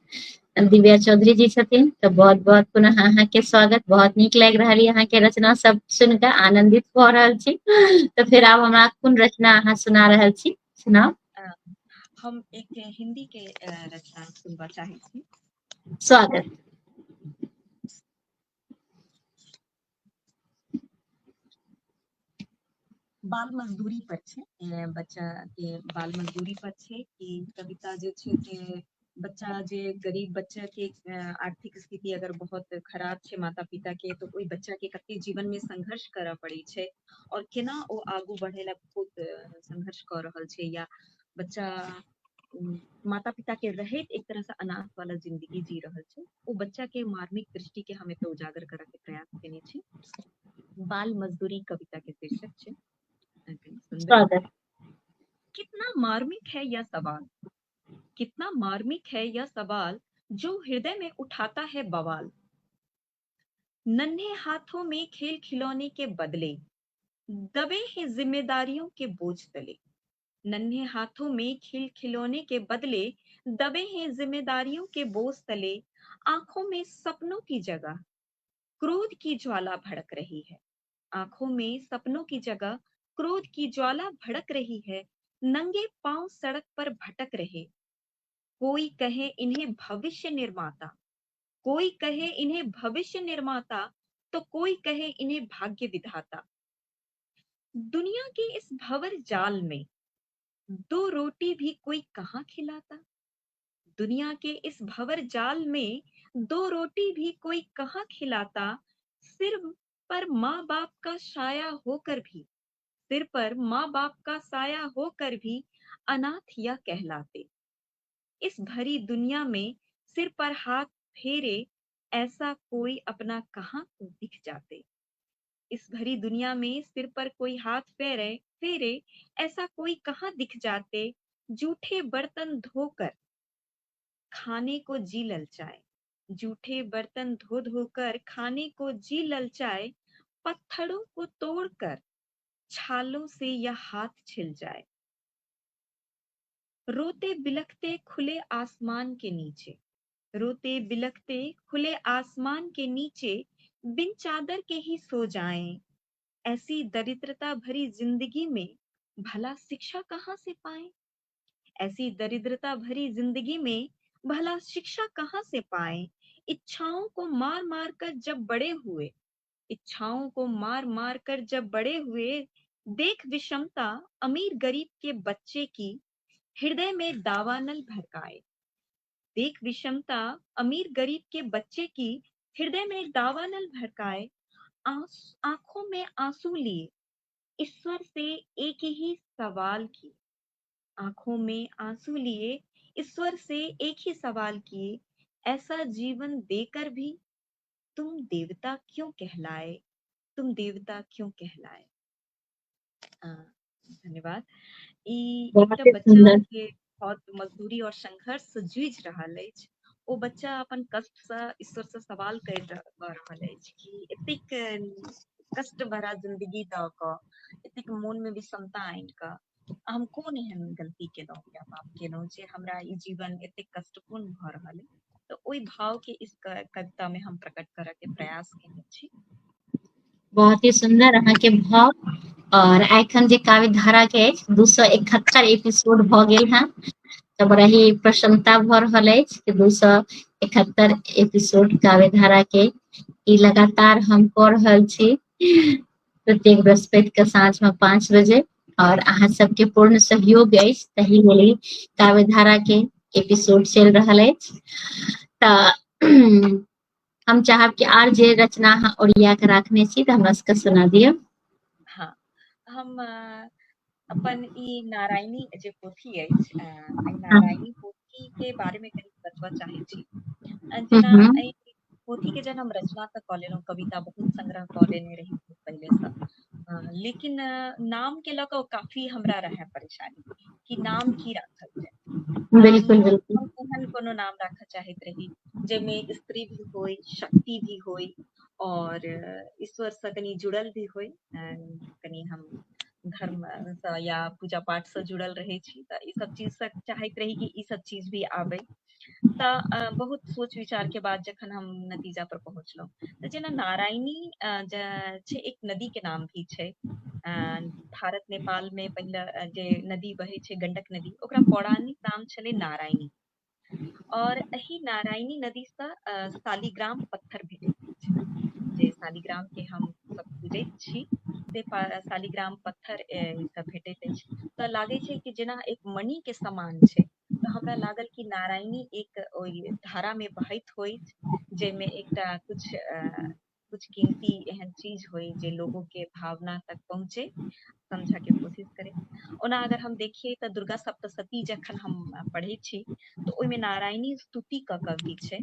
S1: दिव्या चौधरी जी छथिन, तऽ बहुत बहुत पुनः अहाँके स्वागत। बहुत नीक लागि रहल ये अहाँके रचना सब सुनि कऽ, आनंदित भऽ रहल छी। तऽ फिर आब हमरा कोन रचना अहाँ सुना रहल छी, सुनाउ।
S2: हम एक हिंदी के रचना सुनबा चाहै छी।
S1: स्वागत।
S2: बाल मजदूरी पर छै, बच्चा के बाल मजदूरी पर छै कि कविता जे छै से बच्चा जे गरीब बच्चा के आर्थिक स्थिति अगर बहुत खराब छै माता पिता के, तो ओहि बच्चा के कते जीवन में संघर्ष करऽ पड़ै छै और केना ओ आगू बढ़े ला बहुत संघर्ष कऽ रहल छै, या बच्चा माता पिता के रहैत एक तरह से अनाथ वाला जिंदगी जी रहल छै। ओ बच्चा के मार्मिक दृष्टि के हम एतऽ उजागर करऽ के प्रयास केने छी। बाल मजदूरी कविता के शीर्षक छै, सुनबै।
S1: स्वागत।
S2: कितना मार्मिक है यह सवाल, कितना मार्मिक है यह सवाल, जो हृदय में उठाता है बवाल। नन्हे हाथों में खेल खिलौने के बदले दबे हैं जिम्मेदारियों के बोझ तले। नन्हे हाथों में खेल खिलौने के बदले दबे हैं जिम्मेदारियों के बोझ तले। आंखों में सपनों की जगह क्रोध की ज्वाला भड़क रही है। आंखों में सपनों की जगह क्रोध की ज्वाला भड़क रही है। नंगे पांव सड़क पर भटक रहे। कोई कहे इन्हें भविष्य निर्माता, कोई कहे इन्हें भविष्य निर्माता, तो कोई कहे इन्हें भाग्य विधाता। दुनिया के इस भंवर जाल में दो रोटी भी कोई कहाँ खिलाता। दुनिया के इस भंवर जाल में दो रोटी भी कोई कहाँ खिलाता। सिर पर माँ बाप का साया होकर भी, सिर पर माँ बाप का साया होकर भी अनाथ या कहलाते। इस भरी दुनिया में सिर पर हाथ फेरे ऐसा कोई अपना कहाँ को दिख जाते। इस भरी दुनिया में सिर पर कोई हाथ फेरे फेरे ऐसा कोई कहाँ दिख जाते। जूठे बर्तन धोकर खाने को जी ललचाए, जूठे बर्तन धो धोकर खाने को जी ललचाए। पत्थरों को तोड़कर छालों से यह हाथ छिल जाए। रोते बिलखते खुले आसमान के नीचे, रोते बिलखते खुले आसमान के नीचे बिन चादर के ही सो जाएं। ऐसी दरिद्रता भरी जिंदगी में भला शिक्षा कहाँ से पाएं। ऐसी दरिद्रता भरी जिंदगी में भला शिक्षा कहाँ से पाएं। इच्छाओं को मार मार कर जब बड़े हुए, इच्छाओं को मार मार कर जब बड़े हुए, देख विषमता अमीर गरीब के बच्चे की हृदय में दावानल भड़काए। देख विषमता अमीर गरीब के बच्चे की हृदय में दावानल भड़काए। आंखों में आंसू लिए ईश्वर से एक ही सवाल किए। आंखों में आंसू लिए ईश्वर से एक ही सवाल किए। ऐसा जीवन देकर भी तुम देवता क्यों कहलाए, तुम देवता क्यों कहलाए। धन्यवाद।
S1: बहुत
S2: एकटा
S1: ही
S2: बच्चा
S1: सुंदर।
S2: के बहुत मजदूरी और संघर्ष से जूझ रहल अछि। ओ बच्चा अपन कष्ट से ईश्वर से सवाल कर रहल अछि कि एतेक कष्ट भरा जिंदगी दऽ कऽ, एतेक मोन में विषमता आनि कऽ हम कोन एहन गलती केलहुँ या पाप केलहुँ जे हमरा ई जीवन एतेक कष्टपूर्ण भऽ रहल है। तो ओहि भाव के इस कविता में हम प्रकट करऽ के प्रयास केने छी।
S1: बहुत ही सुंदर अहाँ के भाव। और एखन जे काव्य धारा के 271 एपिसोड भ गेल हैं, तो बड़ा ही प्रसन्नता भ रहल अछि कि 271 एपिसोड काव्य धारा के ई लगातार हम कऽ रहल छी प्रत्येक बृहस्पति के साँझ में 5 बजे। और अहाँ सबके पूर्ण सहयोग अछि, तही लेल काव्य धारा के एपिसोड चलि रहल अछि। तऽ हम चाहब कि आर जे रचना अहाँ ओरिया के राखने छी तऽ हमरा सबके सुना दिअ।
S2: हाँ, हम अपन ई नारायणी जे पोथी अछि, नारायणी पोथी के बारे में कनि बतबऽ चाहै छी। जेना
S1: हम्म,
S2: एहि पोथी के जन हम रचना तऽ कऽ लेलहुँ, कविता बहुत संग्रह कऽ लेने रही बहुत पहले से। लेकिन नाम के लऽ कऽ काफी हमरा रहै परेशानी कि नाम की राखल जाय।
S1: बिल्कुल बिल्कुल।
S2: हम एहन कोनो नाम राखऽ चाहैत रही जेमे स्त्री भी होय, शक्ति भी होय और ईश्वर से कनी जुड़ल भी होय। कनी हम धर्म से या पूजा पाठ से जुड़ल रहे छी तऽ ई सब चीज से चाहैत रही कि ई सब चीज भी आबै। तऽ बहुत सोच विचार के बाद जखन हम नतीजा पर पहुंचलहुँ तऽ जेना नारायणी छै, एक नदी के नाम भी छै। भारत नेपाल में पहले जे नदी बहे छै गंडक नदी, ओकरा पौराणिक नाम छलै नारायणी। और एही नारायणी नदी से शालिग्राम पत्थर भेटैत अछि, जे शालिग्राम के हम सब पूजैत छी से शालिग्राम पत्थर सब भेटैत अछि। तऽ लागे छै कि जेना एक मणि के समान छै। तऽ हमरा लागल कि नारायणी एक ओहि धारा में बहैत होय जेमे एकटा कुछ कीमती एहन चीज होय जे लोगों के भावना तक पहुंचे, समझा के कोशिश करे। ओना अगर हम देखिए तऽ दुर्गा सप्तशती जखन हम पढ़ै छी तऽ ओहिमे नारायणी स्तुति क कऽ भी छै,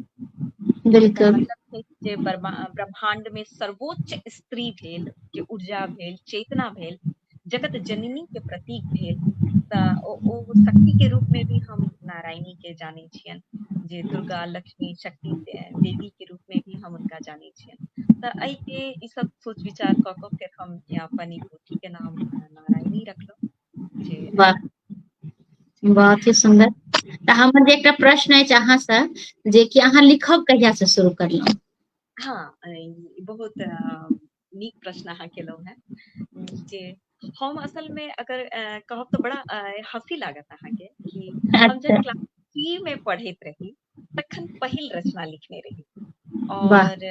S2: जेकर
S1: बिल्कुल
S2: मतलब छै जे ब्रह्मांड में सर्वोच्च स्त्री भेल, जे ऊर्जा भेल, चेतना भेल, जगत जननी के प्रतीक भेल। तऽ ओ शक्ति के रूप में भी हम नारायणी के जानै छियनि। जे दुर्गा लक्ष्मी शक्ति देवी के रूप में भी हम उनका जानी छियन। त एहि के ई सब सोच विचार क के फिर हम अपन ई पोथी के नाम नारायणी रखलहुँ जे
S1: वाह, बहुत ही सुंदर। तऽ हमर जे एकटा प्रश्न अछि अहाँ से, जे कि अहाँ लिखब कहिया से शुरू करलहुँ?
S2: हाँ, ई बहुत नीक प्रश्न अहाँ केलहुँ हैं जे हम असल में अगर कहब तो बड़ा हँसी लागत अहाँके कि हम जब
S1: अच्छा।
S2: क्लास 3 में पढ़ैत रही तखन पहिल रचना लिखने रही
S1: वाह।
S2: और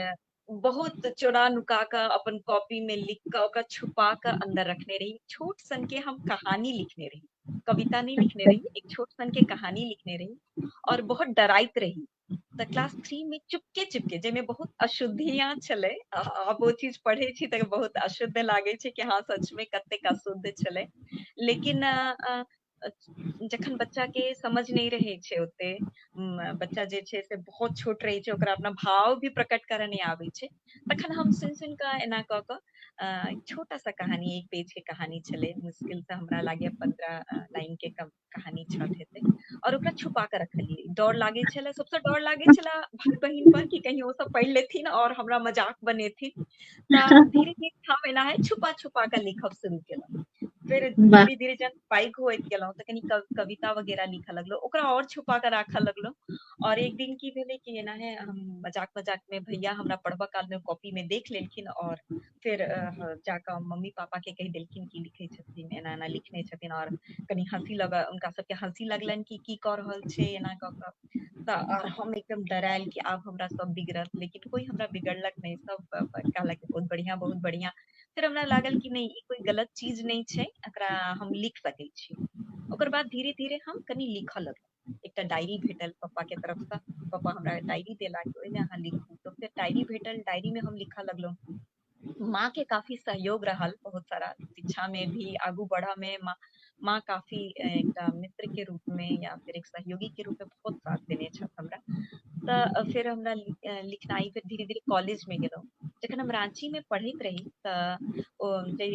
S2: बहुत चोरा नुका के अपन कॉपी में लिख के ओकरा छुपा के अंदर रखने रही। छोट सन के हम कहानी लिखने रही, कविता नहीं लिखने
S1: अच्छा।
S2: रही, एक छोट सन के कहानी लिखने रही और बहुत डराइत रही। तऽ क्लास 3 में चुपके जाहिमे बहुत अशुद्धियाँ छलै। आब ओ चीज पढ़ै छी तऽ बहुत अशुद्ध लागै छै कि हाँ सच में कतेक अशुद्ध छलै। लेकिन जखन बच्चा के समझ नहीं रहै छै ओते, बच्चा जे छै से बहुत छोट रहै छै, ओकरा अपना भाव भी प्रकट करऽ नहीं आबै छै, तखन हम सुनि कऽ एना कऽ कऽ छोटा सा कहानी, एक पेज के कहानी छलै, मुश्किल से हमरा लागैए 15 लाइन के कहानी छल हेतै और ओकरा छुपा के रखलियै। डर लागै छलै, सबसे डर लागै छलै भाई बहिन पर कि कहीं ओ सब पढ़ि लेथिन और हमरा मजाक बनेथिन। तऽ धीरे-धीरे हम एनाहे छुपा-छुपा के लिखब शुरू केलहुँ। फिर
S1: वाह।
S2: धीरे-धीरे जब पैघ होइत गेलहुँ तऽ कनी कविता वगैरह लिखऽ लगलहुँ, ओकरा और छुपा के राखऽ लगलहुँ। और एक दिन की भेलै कि एनाहे हम मजाक-मजाक में भैया हमरा पढ़बऽ काल में कॉपी में देख लेलखिन और फिर जाकऽ मम्मी-पापा के कहि देलखिन कि लिखै छथिन, एना-एना लिखने छथिन और कनी हँसी लगऽ, उनका सबके हँसी लगलनि कि की कऽ रहल छै एना कऽ कऽ। तऽ और हम एकदम डरायल कि आब हमरा सब बिगड़त, लेकिन कोई हमरा बिगड़लक नहीं, सब कहलक कि बहुत बढ़िया, बहुत बढ़िया। फिर हमरा लागल कि नहीं, ई कोई गलत चीज नहीं छै, एकरा हम लिख सकै छी। ओकर बाद धीरे-धीरे हम कनी लिखऽ लगलहुँ। एकटा डायरी भेटल पप्पा के तरफ से, पप्पा हमरा डायरी देला कि ओहिमे अहाँ लिखू, तो फिर डायरी भेटल, डायरी में हम लिखऽ लगलहुँ। माँ के काफी सहयोग रहल बहुत सारा, शिक्षा में भी आगू बढ़ऽ में माँ काफी एकटा मित्र के रूप में या फिर एक सहयोगी के रूप में बहुत साथ देने छथि हमरा। तऽ फिर हमरा लिखनाइ फिर धीरे-धीरे कॉलेज में गेलहुँ। जखन हम रांची में पढ़ैत रही तऽ ओ जे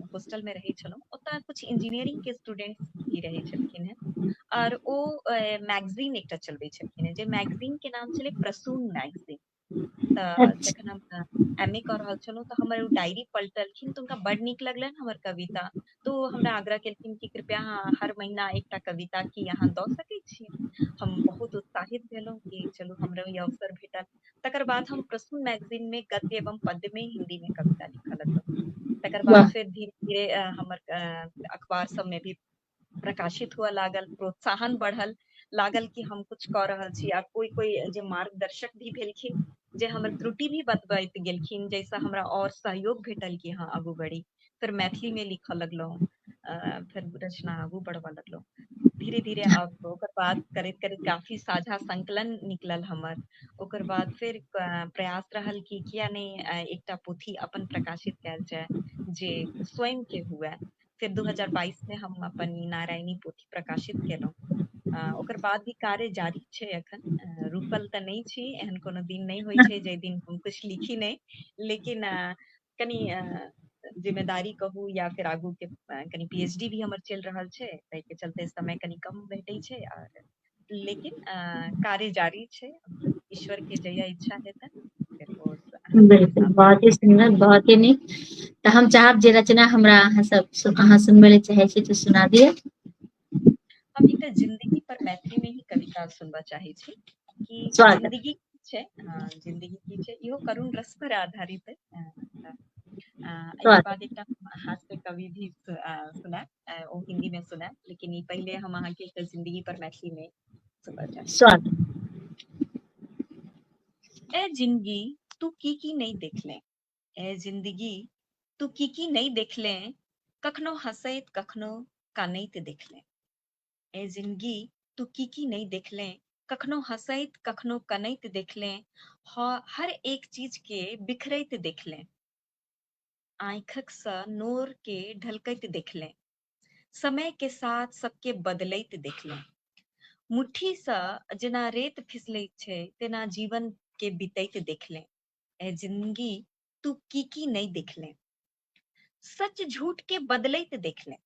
S2: हॉस्टल में रहै छलहुँ, ओतऽ कुछ इंजीनियरिंग के स्टूडेंट्स भी रहै छलखिन हेँ और ओ मैगजीन एकटा चलबै छलखिन हेँ, जे मैगजीन के नाम छलै प्रसून मैगजीन। तऽ
S1: अच्छा।
S2: जखन हम एमए कऽ रहल छलहुँ तऽ हमर ओ डायरी पलटलखिन तऽ हुनका बड नीक लगलनि हमर कविता। तो हमरा आग्रह केलखिन कि कृपया अहाँ हर महीना एकटा कविता की अहाँ दऽ सकै छियै। हम बहुत उत्साहित भेलहुँ कि चलू हमरो ई अवसर भेटल। तकर बाद हम प्रसून मैगजीन में गद्य एवं पद्य में हिंदी में कविता लिखऽ लगलहुँ। तकर बाद
S1: वाह।
S2: फिर धीरे-धीरे हमर अखबार सब में भी प्रकाशित हुआ लागल, प्रोत्साहन बढ़ल, लागल कि हम कुछ कऽ रहल छी। आ कोई जे मार्गदर्शक भी भेलखिन, जे हमर त्रुटि भी बतबैत गेलखिन, जैसे हमरा और सहयोग भेटल कि हाँ आगू बढ़ी। फिर मैथिली में लिखऽ लगलहुँ, फिर रचना आगू बढ़बऽ लगलहुँ। धीरे-धीरे अब ओकर बाद करैत-करैत काफी साझा संकलन निकलल हमर। ओकर बाद फिर प्रयास रहल कि किया नहीं एकटा पोथी अपन प्रकाशित कयल जाय जे स्वयं के हुए। फिर 2022 में हम अपन ई नारायणी पोथी प्रकाशित केलहुँ। ओकर बाद भी कार्य जारी छै एखन, रुकल तऽ नहीं छी, एहन कोनो दिन नहीं होइ छै जाहि दिन हम कुछ लिखी नहीं, लेकिन कनी जिम्मेदारी कहू या फिर आगू के कनी पीएचडी भी हमर चलि रहल छै, ताहि के चलते समय कनी कम भेटै छै और लेकिन कार्य जारी छै। ईश्वर के जहिया इच्छा हेतनि फिर ओ हमरे
S1: बिल्कुल,
S2: सामने
S1: बहुत ही सुंदर, बहुत ही नीक। तऽ हम चाहब जे रचना हमरा अहाँ सुनबै ले चाहै छी तऽ सुना दिअ।
S2: हम एकटा जिंदगी पर मैथिली में ही कविता सुनबऽ चाहे छी कि
S1: स्वागत।
S2: जिंदगी की छै, जिंदगी की छै, इहो करुण रस पर आधारित है। एकर
S1: स्वागत।
S2: बाद एकटा हास्य कवि भी सुनायब, ओ हिंदी में सुनायब, लेकिन ई पहिले हम अहाँके एकटा जिंदगी पर मैथिली में सुनबऽ चाहे छी।
S1: स्वागत।
S2: ए जिंदगी तू की नहीं देखले, ए जिंदगी तू की नहीं देखले, कखनो हंसैत कखनो कानैत देखले। ए जिंदगी तू की नहीं देखले, कखनो हंसैत कखनो कनैत देखले, हर एक चीज के बिखरैत देखले, आँखक सँ नोर के ढलकैत देखले, समय के साथ सबके बदलैत देखले, मुट्ठी सँ जेना रेत फिसलैत छै तेना जीवन के बीतैत देखले। ए जिंदगी तू की नहीं देखले, सच झूठ के बदलैत देखले,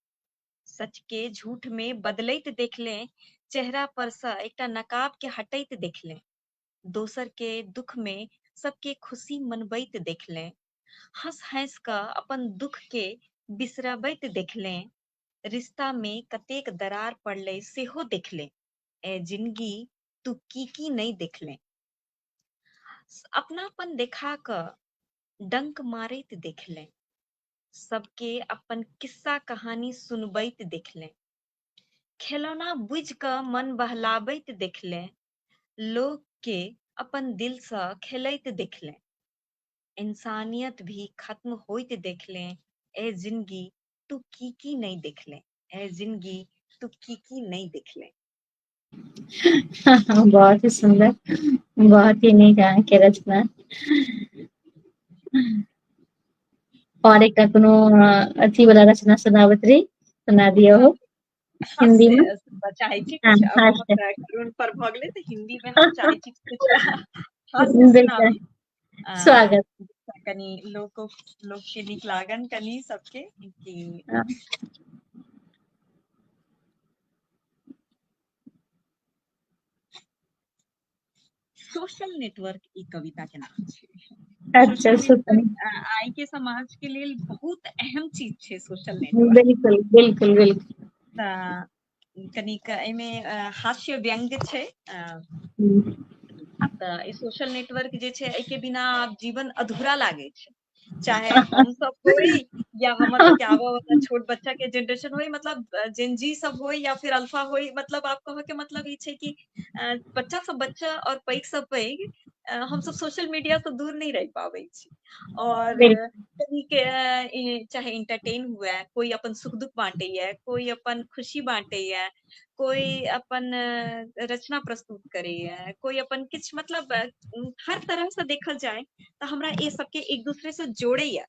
S2: सच के झूठ में बदलैत देखले, चेहरा पर से एकटा नकाब के हटैत देखले, दोसर के दुख में सबके खुशी मनबैत देखले, हँस-हँस कऽ अपन दुख के बिसरबैत देखले, रिश्ता में कतेक दरार पड़लै सेहो देखले, ए जिंदगी तू की नहीं देखले, अपनापन देखा कऽ डंक मारैत देखले, सबके अपन किस्सा कहानी सुनबैत देखले, खिलौना बुझि कऽ मन बहलाबैत देखले, लोग के अपन दिल से खेलैत देखले, इंसानियत भी खत्म होइत देखले, ए जिंदगी तू की नहीं देखले, ए जिंदगी तू की नहीं देखले।
S1: बहुत ही सुंदर, बहुत ही नीक अहाँके रचना। और एक कोनो अथी वाला रचना सुनाबत रही, सुना दिया हो हिंदी में।
S2: चाहे छी
S1: हाँ,
S2: कुछ बहुत
S1: हास्य।
S2: करुण पर भ गेलै त हिंदी में हम चाहे छी कुछ हास्य
S1: बिल्कुल,
S2: सुनाबी,
S1: स्वागत।
S2: कनी लोग के नीक लागन कनी सबके कि
S1: हाँ,
S2: सोशल नेटवर्क ई कविता के नाम छै।
S1: अच्छा,
S2: सोशल
S1: सुन।
S2: नेटवर्क आइ के समाज के लेल बहुत अहम चीज छै सोशल नेटवर्क।
S1: बिल्कुल, बिल्कुल, बिल्कुल।
S2: त कनिक एहिमे हास्य व्यंग्य छै,
S1: हुँ,
S2: त ई सोशल नेटवर्क जे छै एहि के बिना आब जीवन अधूरा लागे छै, चाहे हम सब होई या हमर सबके आबऽ वाला छोट बच्चा के जनरेशन होई, मतलब जेनजी सब होई या फिर अल्फा होई, मतलब आप कहे के मतलब ई छै कि बच्चा और पैघ से पैघ हम सब सोशल मीडिया से दूर नहीं रह पाबै छी, और
S1: बिल्कुल,
S2: कनी के चाहे इंटरटेन हुए, कोई अपन सुख दुख बांटे है, कोई अपन खुशी बांटे है, कोई अपन रचना प्रस्तुत करे है, कोई अपन किछ मतलब हर तरह से देखल जाए तो हमरा ये सबके एक दूसरे से जोड़े है।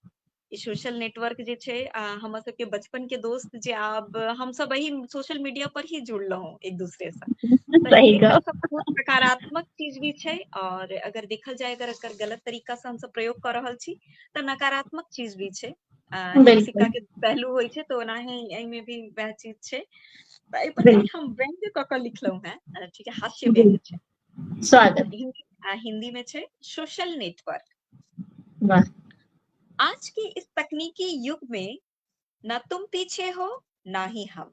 S2: ई सोशल नेटवर्क जे छै हमर सबके बचपन के दोस्त जे आब हम सब वही सोशल मीडिया पर ही जुड़लहुं एक दूसरे से, तो
S1: सही
S2: एकर
S1: गप।
S2: सब बहुत सकारात्मक चीज भी छै, और अगर देखल जाए अगर एकर गलत तरीका से हम सब प्रयोग कर रहल छी तो नकारात्मक चीज भी छै, एक सिक्का
S1: बिल्कुल,
S2: के पहलू होय छै तो ओनाही एहिमे भी वएह चीज छै। तो एहि पर कनी
S1: बिल्कुल,
S2: हम व्यंग्य क के लिखलहुं हैं, ठीक है, हास्य व्यंग्य
S1: बिल्कुल,
S2: छै।
S1: स्वागत।
S2: हिंदी में छै सोशल नेटवर्क।
S1: वाह!
S2: आज के इस तकनीकी युग में ना तुम पीछे हो ना ही हम,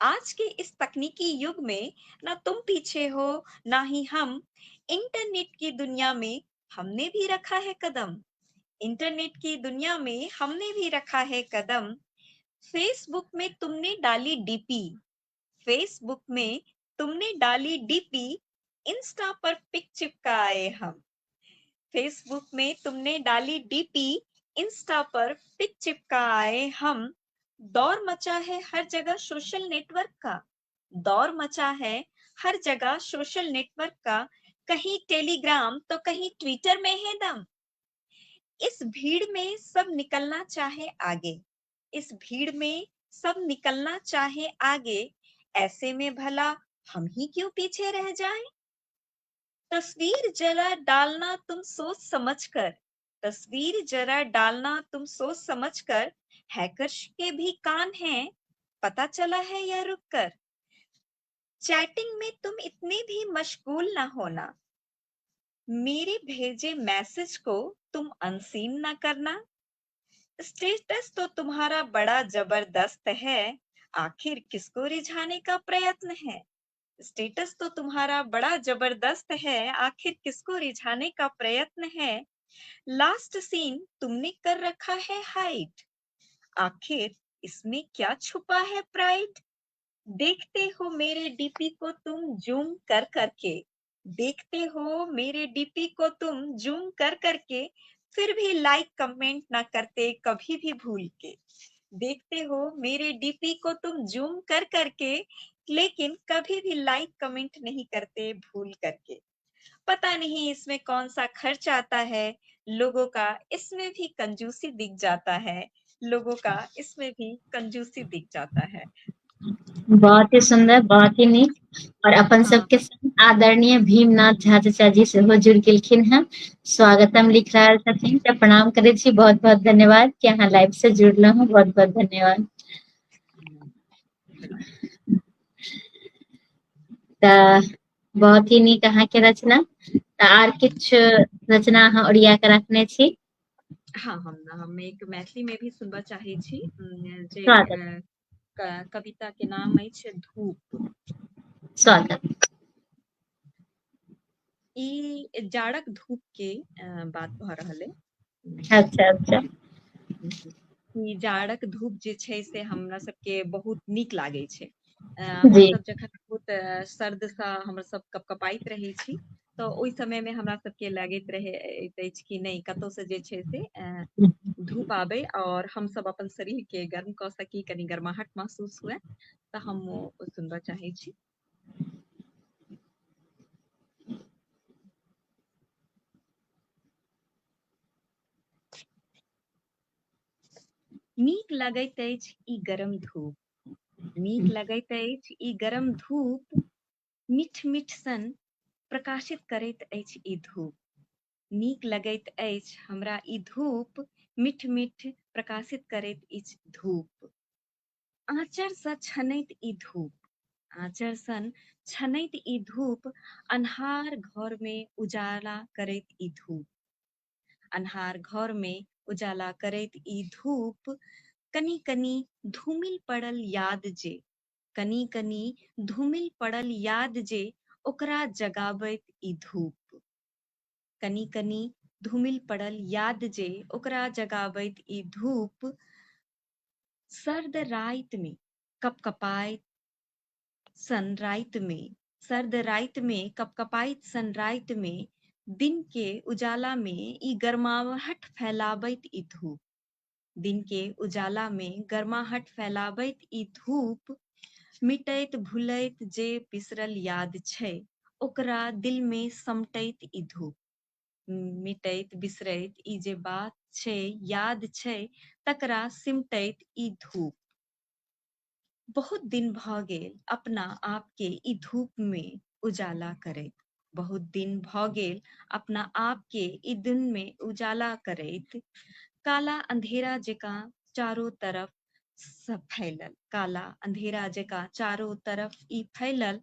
S2: आज के इस तकनीकी युग में ना तुम पीछे हो ना ही हम, इंटरनेट की दुनिया में हमने भी रखा है कदम, इंटरनेट की दुनिया में हमने भी रखा है कदम, फेसबुक में तुमने डाली डीपी, फेसबुक में तुमने डाली डीपी, इंस्टा पर पिक चिपकाए हम, फेसबुक में तुमने डाली डीपी, इंस्टा पर पिक चिपकाए हम, दौर मचा है हर जगह सोशल नेटवर्क का, दौर मचा है हर जगह सोशल नेटवर्क का, कहीं टेलीग्राम तो कहीं ट्विटर में है दम, इस भीड़ में सब निकलना चाहे आगे, इस भीड़ में सब निकलना चाहे आगे, ऐसे में भला हम ही क्यों पीछे रह जाएं, तस्वीर जरा डालना तुम सोच समझकर, तस्वीर जरा डालना तुम सोच समझकर, हैकर्स के भी कान हैं, पता चला है या रुक कर, चैटिंग में तुम इतने भी मशगूल ना होना, मेरे भेजे मैसेज को तुम अनसीन ना करना, स्टेटस तो तुम्हारा बड़ा जबरदस्त है, आखिर किसको रिझाने का प्रयत्न है, स्टेटस तो तुम्हारा बड़ा जबरदस्त है, आखिर किसको रिझाने का प्रयत्न है, लास्ट सीन तुमने कर रखा है हाइड, आखिर इसमें क्या छुपा है प्राइड, देखते हो मेरे डीपी को तुम जूम कर करके, देखते हो मेरे डीपी को तुम जूम कर करके, फिर भी लाइक कमेंट ना करते कभी भी भूल के, देखते हो मेरे डीपी को तुम जूम कर करके, लेकिन कभी भी लाइक कमेंट नहीं करते भूल करके, पता नहीं इसमें कौन सा खर्च आता है, लोगों का इसमें भी कंजूसी दिख जाता है, लोगों का इसमें भी कंजूसी दिख जाता है।
S1: बहुत ही सुंदर, बहुत ही नीक। और अपन
S2: हाँ,
S1: सबके संग आदरणीय भीमनाथ झा चाचा जी सेहो जुड़ गेलखिन हैं, स्वागतम लिख रहल छथिन, तऽ प्रणाम करै छी, बहुत बहुत धन्यवाद कि अहाँ लाइव से जुड़लहुँ, बहुत बहुत धन्यवाद।
S2: बिल्कुल।
S1: त बहुत ही नीक अहाँके रचना। त आर किछ रचना अहाँ ओरिया के रखने छी?
S2: हाँ, हम एक मैथिली में भी सुनबा चाहे छी, जे
S1: स्वागत।
S2: कविता के नाम अछि धूप।
S1: स्वागत।
S2: ई जाड़क धूप के बात भ रहल अइ।
S1: अच्छा अच्छा।
S2: ई जाड़क धूप जे छै से हमरा सबके बहुत नीक लागे छै।
S1: जी।
S2: हमसब जखन बहुत सर्दसँ हमर सब कपकपाइत रहै छी, तऽ ओहि समय में हमरा सबके लागैत रहैत अछि कि नहि कतहु से जे छै से धूप आबे और हम सब अपन शरीर के गर्म क सकी, कनी गर्माहट महसूस हुए, तऽ हम ओ सुनबा चाहे छी। नीक लगैत अछि ई गरम धूप, नीक लगैत अछि ई गरम धूप, मीठ मीठ सन प्रकाशित करैत अछि ई धूप। नीक लगैत अछि हमरा ई धूप, मीठ मीठ प्रकाशित करैत अछि धूप। आँचर सँ छनैत ई धूप, आँचर सन छनैत ई धूप, अन्हार घर में उजाला करैत ई धूप। अन्हार घर में उजाला करैत ई धूप, कनी कनी धूमिल पड़ल याद जे, कनी कनी धूमिल पड़ल याद जे, ओकरा जगाबैत ई धूप। कनी कनी धूमिल पड़ल याद जे, ओकरा जगाबैत ई धूप। सर्द राइत में कपकपाइत सन राइत में, सर्द राइत में कपकपाइत सन राइत में, दिन के उजाला में ई गर्माहट फैलाबैत ई धूप। दिन के उजाला में गर्माहट फैलाबैत ई धूप, मिटैत भुलैत जे बिसरल याद छै, ओकरा दिल में समटैत ई धूप। मिटैत बिसरैत ई जे बात छै, याद छै, तकरा सिमटैत ई धूप। बहुत दिन भ गेल अपना आप के ई धूप में उजाला करैत, बहुत दिन भ गेल अपना आप के ई दिन में उजाला करैत। काला अंधेरा जकाँ चारो तरफ सब फैलल, काला अंधेरा जकाँ चारो तरफ ई फैलल,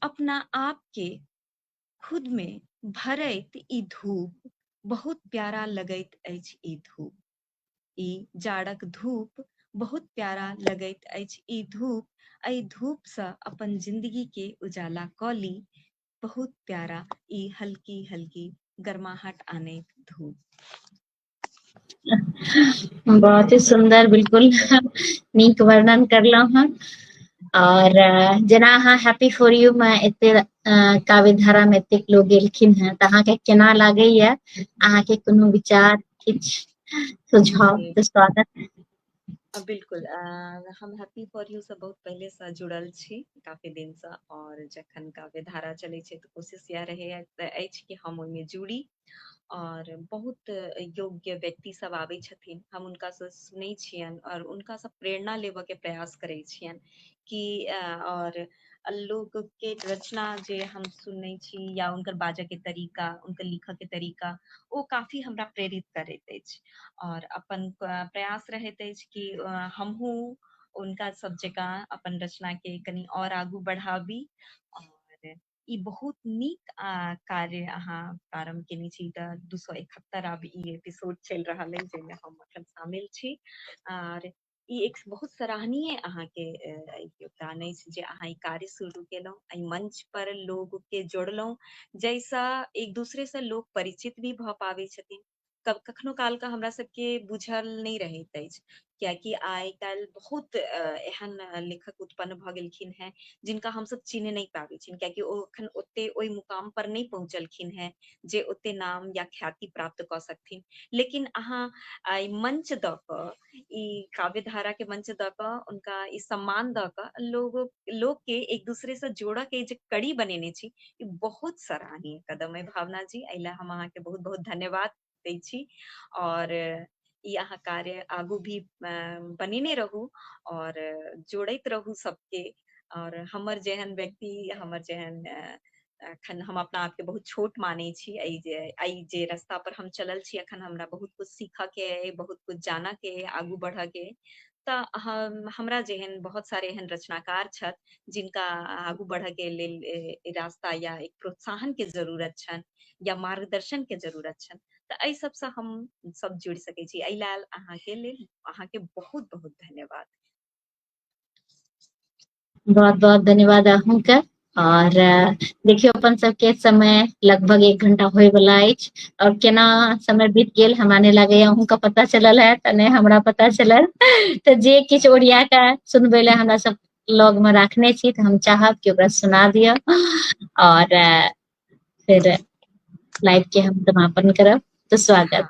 S2: अपना आप के खुद में भरैत ई धूप, बहुत प्यारा लगैत अछि ई धूप। ई जाड़क धूप बहुत प्यारा लगैत अछि ई धूप, एहि धूप सँ अपन जिंदगी के उजाला क ली, बहुत प्यारा ई हल्की हल्की गर्माहट आनैत धूप।
S1: बहुत ही सुंदर, बिल्कुल नीक वर्णन करलहुँ हँ। और जेना अहाँ हैप्पी फॉर यू में एते काव्य धारा में एतेक लोग गेलखिन हैं, तऽ अहाँके केना लागैया? अहाँके कोनो विचार, किछ सुझाव?
S2: जी
S1: तऽ स्वागत।
S2: बिल्कुल, हम हैप्पी फॉर यू से बहुत पहले से जुड़ल छी, काफी दिन से, और जखन काव्य धारा चलै छै तऽ कोशिश इएह रहै अछि कि हम ओहिमे जुड़ी, और बहुत योग्य व्यक्ति सब आबै छथिन, हम हुनका से सुनै छियनि और हुनका से प्रेरणा लेबऽ के प्रयास करै छियनि कि और लोग के रचना जे हम सुनै छी या हुनकर बाजऽ के तरीका, हुनकर लिखऽ के तरीका, ओ काफी हमरा प्रेरित करैत अछि। और अपन प्रयास रहैत अछि कि हमहूँ उनका सब जकाँ अपन रचना के कनी और आगू बढ़ाबी। और ई बहुत नीक कार्य अहाँ प्रारंभ केने छी, तऽ 271 आब ई एपिसोड चलि रहल अइ जाहिमे हम अखन शामिल छी। और ई एक बहुत सराहनीय अहाँके योगदान अछि जे अहाँ ई कार्य शुरू केलहुँ, एहि मंच पर लोग के जोड़लहुँ, जैसा एक दूसरे से लोग परिचित भी भऽ पाबै छथिन। कखनो काल के हमरा सबके बुझल नहि रहैत अछि, कियाकि आइ काल्हि बहुत एहन लेखक उत्पन्न भऽ गेलखिन हैं जिनका हमसब चिन्ह नहि पाबै छी, कियाकि ओ एखन ओते ओहि मुकाम पर नहि पहुँचलखिन हैं जे ओते नाम या ख्याति प्राप्त कऽ सकथिन। लेकिन अहाँ आई मंच दऽ कऽ, ई काव्य धारा के मंच दऽ कऽ उनका ई सम्मान दऽ कऽ लोग के एक दूसरे से जोड़ऽ के जे कड़ी बनेने छी, ई बहुत सराहनीय कदम है भावना जी। एहि ला हम अहाँके बहुत बहुत धन्यवाद दै छी। और ई अहाँ कार्य आगू भी बनेने रहू और जोड़ैत रहू सबके। और हमर जेहन व्यक्ति, हमर जेहन अखन हम अपना आप के बहुत छोट मानै छी, एहि जे रास्ता पर हम चलल छी, अखन हमरा बहुत कुछ सीखऽ के अइ, बहुत कुछ जानऽ के अइ, आगू बढ़ऽ के अइ। हमरा जेहन बहुत सारे एहन रचनाकार छथि, जिनका आगू बढ़य के लेल रास्ता या एक प्रोत्साहन के जरूरत छनि या मार्गदर्शन के जरूरत छनि, तऽ एहि सबसँ हम सब जुड़ि सकै छी। एहि लेल अहाँके लेल अहाँके बहुत बहुत धन्यवाद।
S1: बहुत बहुत धन्यवाद अहूँके। और देखियो अपन सबके समय लगभग 1 घंटा होय वाला अछि, और केना समय बीत गेल हमरा नहीं लागैया अहूँके पता चलल है, तऽ नहीं हमरा पता चलल। तऽ जे किछु ओरिया के सुनबै ले हमरा सब लग में राखने छी, तऽ हम चाहब कि ओकरा सुना दिया, और फिर लाइव के हम समापन करब। तो स्वागत।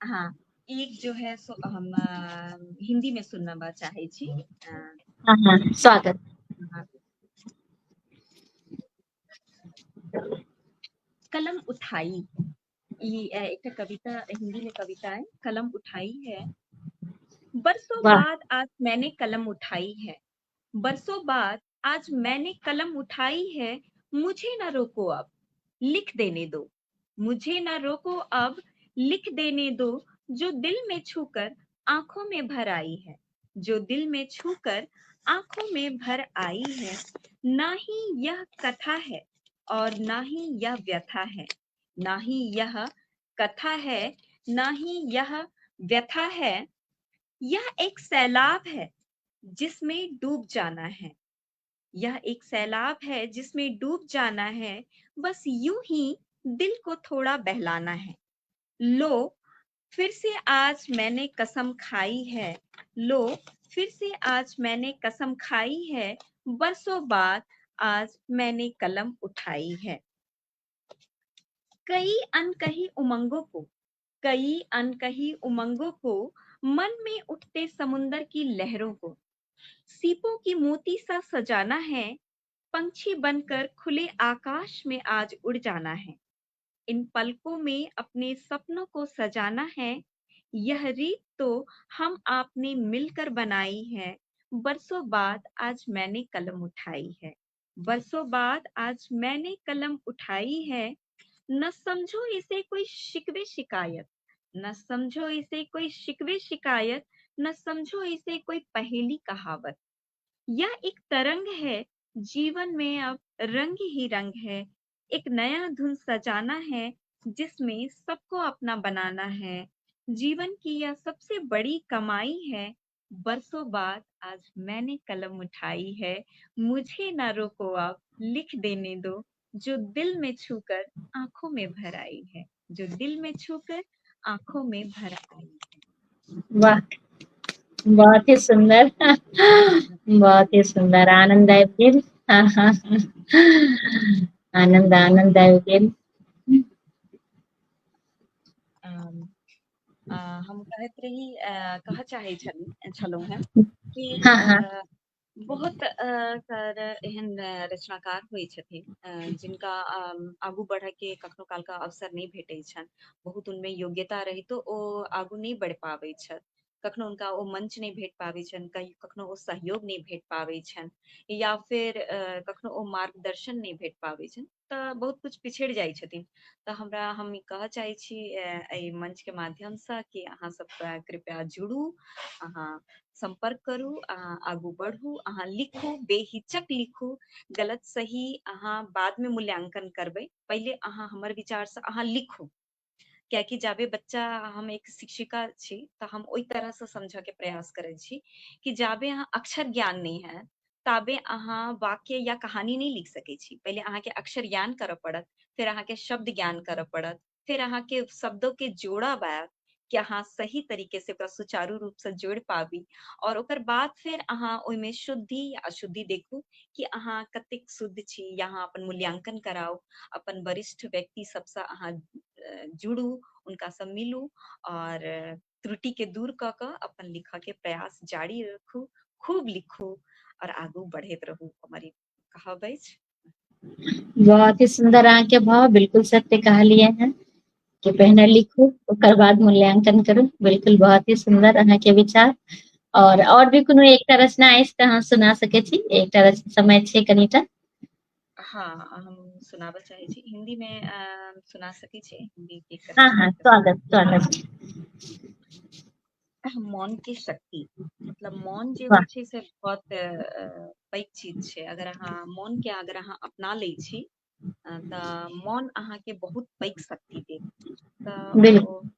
S2: हाँ हाँ, एक जो है सो हम हिंदी में सुनना चाहे छी।
S1: हाँ हाँ, स्वागत।
S2: हाँ। कलम उठाई, ये एक कविता, हिंदी में कविता है, कलम उठाई है। बरसों
S1: वाह।
S2: बाद आज मैंने कलम उठाई है, बरसों बाद आज मैंने कलम उठाई है। मुझे ना रोको अब, लिख देने दो, मुझे ना रोको अब, लिख देने दो। जो दिल में छूकर आंखों में भर आई है, जो दिल में छूकर आंखों में भर आई है। ना ही यह कथा है और ना ही यह व्यथा है, ना ही यह कथा है, ना ही यह व्यथा है। यह एक सैलाब है जिसमें डूब जाना है, यह एक सैलाब है जिसमें डूब जाना है। बस यूं ही दिल को थोड़ा बहलाना है। लो फिर से आज मैंने कसम खाई है, लो फिर से आज मैंने कसम खाई है। बरसों बाद आज मैंने कलम उठाई है। कई अनकही उमंगों को, कई अनकही उमंगों को, मन में उठते समुंदर की लहरों को, सीपों की मोती सा सजाना है। पंछी बनकर खुले आकाश में आज उड़ जाना है। इन पलकों में अपने सपनों को सजाना है। यह रीत तो हम आपने मिलकर बनाई है। बरसों बाद आज मैंने कलम उठाई है, बरसों बाद आज मैंने कलम उठाई है। न समझो इसे कोई शिकवे शिकायत, न समझो इसे कोई शिकवे शिकायत, न समझो इसे कोई पहेली कहावत। यह एक तरंग है, जीवन में अब रंग ही रंग है। एक नया धुन सजाना है, जिसमें सबको अपना बनाना है। जीवन की यह सबसे बड़ी कमाई है। बरसों बाद आज मैंने कलम उठाई है। मुझे ना रोको अब, लिख देने दो। जो दिल में छूकर आंखों में भर आई है, जो दिल में छूकर आंखों में भर आई है।
S1: वाह, बहुत ही सुंदर। बहुत ही सुंदर, आनंददायक गेल। हाँ हाँ आनंददायक गेल।
S2: हम कहैत रही, कहऽ चाहे छलहुँ हैं कि
S1: हाँ हाँ
S2: बहुत सार एहन रचनाकार होइ छथिन, जिनका आगू बढ़य के कखनो काल का अवसर नहीं भेटै छनि। बहुत उनमें योग्यता रहितो ओ आगू नहीं बढ़ि पाबै छथि। कखनो उनका ओ मंच नहीं भेट पाबै छनि, कखनो ओ सहयोग नहीं भेट पाबै छनि, या फिर कखनो ओ मार्गदर्शन नहीं भेट पाबै छनि, तऽ बहुत कुछ पिछड़ि जाइ छथिन। तऽ हम ई कहऽ चाहै छी एहि मंच के माध्यम से कि अहाँ सब कृपया जुड़ू, अहाँ संपर्क करू, अहाँ आगू बढ़ू, अहाँ लिखू, बेहिचक लिखू। गलत सही अहाँ बाद में मूल्यांकन करबै, पहिले अहाँ हमर विचार से अहाँ लिखू। कियाकि जाबे बच्चा, हम एक शिक्षिका छी तऽ हम ओहि तरह से समझ के प्रयास करै छी कि जाबे अहाँ अक्षर ज्ञान नहीं है, ताबे अहाँ वाक्य या कहानी नहीं लिख सकै छी। पहिले अहाँके अक्षर ज्ञान करऽ पड़त, फिर अहाँके शब्द ज्ञान करऽ पड़त, फिर अहाँके शब्दों के जोड़ा बात कि अहाँ सही तरीके से ओकरा सुचारू रूप से जोड़ि पाबी। और ओकर बाद फिर अहाँ ओहिमे शुद्धि या अशुद्धि देखू कि अहाँ कतेक शुद्ध छी, या अहाँ अपन मूल्यांकन कराउ। अपन वरिष्ठ व्यक्ति सबसे अहाँ जुड़ू, उनका सब मिलू, और त्रुटि के दूर कऽ कऽ अपन लिखऽ के प्रयास जारी रखू। खूब लिखू और आगू बढ़ैत रहू, हमर ई कहब अछि।
S1: बहुत ही सुंदर अहाँके भाव, बिल्कुल सत्य कहलिए हैं कि पहले लिखू ओकर बाद मूल्यांकन करू। बिल्कुल बहुत ही सुंदर अहाँके विचार। और भी कोनो एकटा रचना अछि तऽ अहाँ सुना सकै छी, एकटा समय छै कनिटा।
S2: हाँ, हम सुनाबऽ चाहे छी, हिंदी में सुना सकै छी, हिंदी के
S1: हाँ
S2: रचना
S1: हाँ,
S2: के।
S1: स्वागत स्वागत।
S2: मौन की शक्ति मतलब मौन जे
S1: वाह
S2: होइ छै से बहुत पैघ चीज छै। अगर अहाँ मौन के अगर अहाँ अपना लै छी तऽ मौन अहाँके बहुत पैघ शक्ति देत। तऽ
S1: बिल्कुल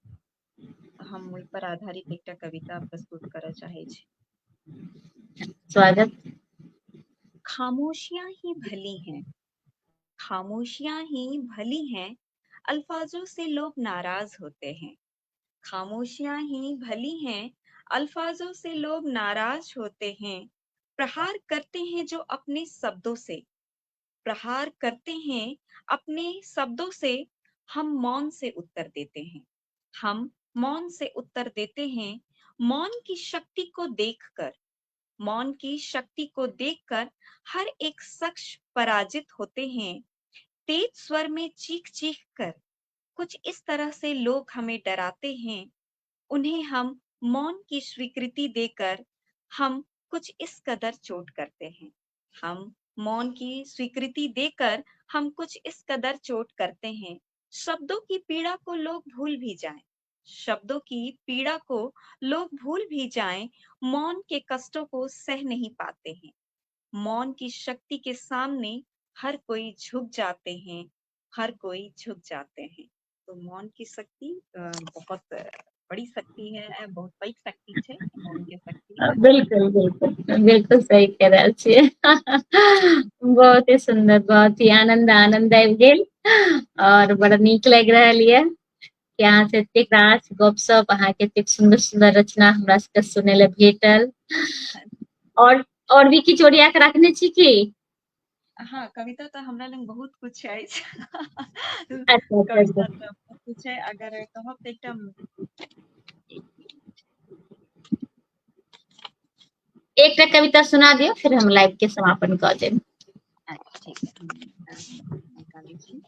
S2: हम ओहि पर आधारित एकटा कविता प्रस्तुत करऽ चाहे छी।
S1: स्वागत।
S2: खामोशियां ही भली हैं, खामोशियां ही भली हैं, अल्फाजों से लोग नाराज होते हैं। खामोशियां ही भली हैं, अल्फाजों से लोग नाराज होते हैं। प्रहार करते हैं जो अपने शब्दों से, प्रहार करते हैं अपने शब्दों से, हम मौन से उत्तर देते हैं। हम मौन से उत्तर देते हैं। मौन की शक्ति को देखकर, मौन की शक्ति को देखकर हर एक शख्स पराजित होते हैं। तेज स्वर में चीख चीख कर कुछ इस तरह से लोग हमें डराते हैं। उन्हें हम मौन की स्वीकृति देकर हम कुछ इस कदर चोट करते हैं। हम मौन की स्वीकृति देकर हम कुछ इस कदर चोट करते हैं। शब्दों की पीड़ा को लोग भूल भी जाएं, शब्दों की पीड़ा को लोग भूल भी जाएं, मौन के कष्टों को सह नहीं पाते हैं। मौन की शक्ति के सामने हर कोई झुक जाते हैं, हर कोई झुक जाते हैं। तो मौन की शक्ति बहुत बड़ी शक्ति है, बहुत पैघ शक्ति छै मौन के शक्ति।
S1: बिल्कुल बिल्कुल बिल्कुल सही कह रहल छियै। बहुत ही सुंदर, बहुत ही आनंद आबि गेल और बड़ा नीक लागि रहल ये कि अहाँ से एतेक रास गपशप, अहाँके एतेक सुंदर सुंदर रचना हमरा सबके सुनै ले भेटल। और भी किछु ओरिया के रखने छी की?
S2: हाँ, कविता तऽ हमरा लग बहुत कुछ अछि।
S1: अच्छा अच्छा अच्छा।
S2: कविता तऽ बहुत कुछ है, अगर कहब तऽ एकटा
S1: एकटा कविता सुना दियौ, फिर हम लाइव के समापन कऽ देब।
S2: ठीक है, निकालै छी।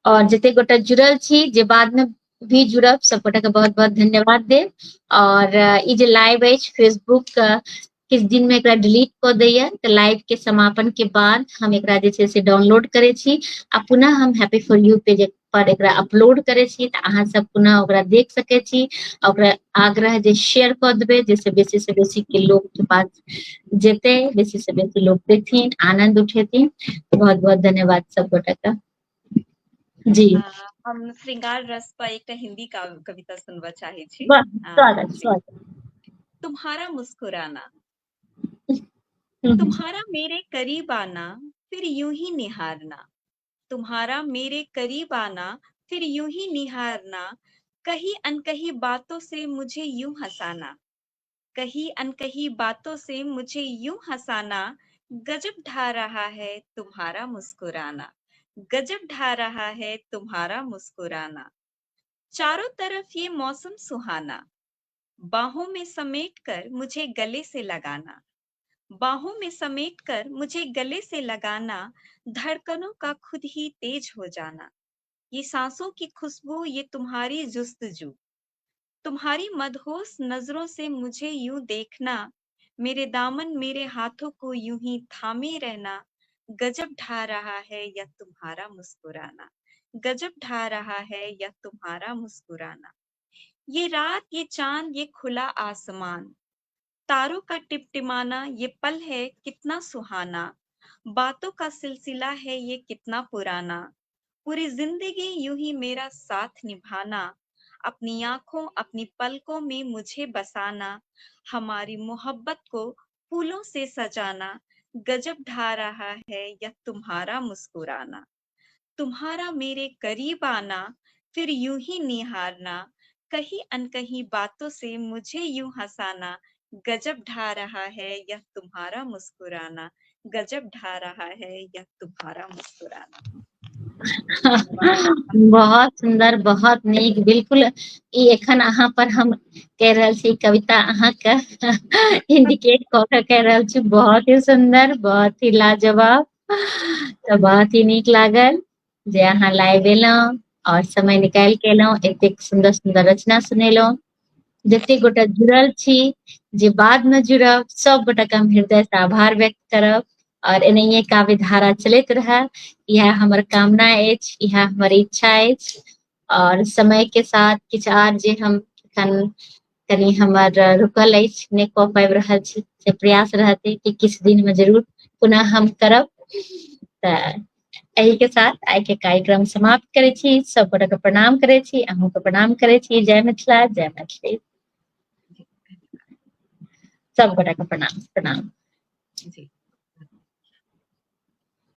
S1: और जते गोटा जुड़ल छी, जे बाद में भी जुड़ब, सब गोटा के बहुत बहुत धन्यवाद देब। और ई जे लाइव अछि फेसबुक किछु दिन में एकरा डिलीट कऽ दैये, तऽ लाइव के समापन के बाद हम एकरा जे छै से डाउनलोड करै छी आ पुनः हम हैप्पी फॉर यू पेज पर एकरा अपलोड करै छी, तऽ अहाँ सब पुनः ओकरा देख सकै छी। ओकरा आग्रह जे शेयर कऽ देबै, जैसे बेसी से बेसी के लोग के पास जेतै, बेसी से बेसी लोग देखथिन, आनंद उठेथिन। बहुत बहुत धन्यवाद सब गोटा का। जी
S2: हम श्रृंगार रस पर एकटा हिंदी कविता सुनबऽ चाहे छी।
S1: स्वागत स्वागत।
S2: तुम्हारा मुस्कुराना,
S1: हम्म,
S2: तुम्हारा मेरे करीब आना, फिर यूं ही निहारना, तुम्हारा मेरे करीब आना, फिर यूं ही निहारना, कहीं अनकही बातों से मुझे यूं हंसाना, कहीं अनकही बातों से मुझे यूं हंसाना, गजब ढा रहा है तुम्हारा मुस्कुराना, गजब ढा रहा है तुम्हारा मुस्कुराना। चारों तरफ ये मौसम सुहाना, बाहों में समेट कर मुझे गले से लगाना, बाहों में समेट कर मुझे गले से लगाना, धड़कनों का खुद ही तेज हो जाना, ये सांसों की खुशबू, ये तुम्हारी जुस्तजू, तुम्हारी मदहोश नजरों से मुझे यूं देखना, मेरे दामन मेरे हाथों को यूं ही थामे रहना, गजब ढा रहा है यह तुम्हारा मुस्कुराना, गजब ढा रहा है यह तुम्हारा मुस्कुराना। ये रात, ये चांद, ये खुला आसमान, तारों का टिमटिमाना, ये पल है कितना सुहाना, बातों का सिलसिला है ये कितना पुराना, पूरी जिंदगी यूं ही मेरा साथ निभाना, अपनी आंखों अपनी पलकों में मुझे बसाना, हमारी मोहब्बत को फूलों से सजाना, गजब ढा रहा है यह तुम्हारा मुस्कुराना, तुम्हारा मेरे करीब आना, फिर यूं ही निहारना, कहीं अनकही बातों से मुझे यूं हंसाना, गजब ढा रहा है यह तुम्हारा मुस्कुराना, गजब ढा रहा है यह तुम्हारा मुस्कुराना।
S1: बहुत सुंदर, बहुत नीक। बिल्कुल ई एखन अहाँ पर हम कह रहल छी, कविता अहाँ के इंडिकेट कऽ के कह रहल छी, बहुत ही सुंदर, बहुत ही लाजवाब। तऽ बहुत ही नीक लागल जे अहाँ लाइव एलहुँ और समय निकालि के एलहुँ, एतेक सुंदर सुंदर रचना सुनेलहुँ। जते गोटा जुड़ल छी, जे बाद में जुड़ब, सब गोटा के हम हृदय से आभार व्यक्त करब। और एनाहिए काव्य धारा चलैत रहै, इएह हमर कामना अछि, इएह हमर इच्छा अछि। और समय के साथ किछु आर जे हम एखन कनि हमर रुकल अछि, नहि कऽ पाबि रहल छी, से प्रयास रहतै कि किछु दिनमे जरूर पुनः हम करब। तऽ एहि के साथ आइ के कार्यक्रम समाप्त करै छी। सब गोटे के प्रणाम करै छी, अहूँके प्रणाम करै छी। जय मिथिला, जय मैथिली।
S2: जी,
S1: सब गोटे के प्रणाम प्रणाम।
S2: जी।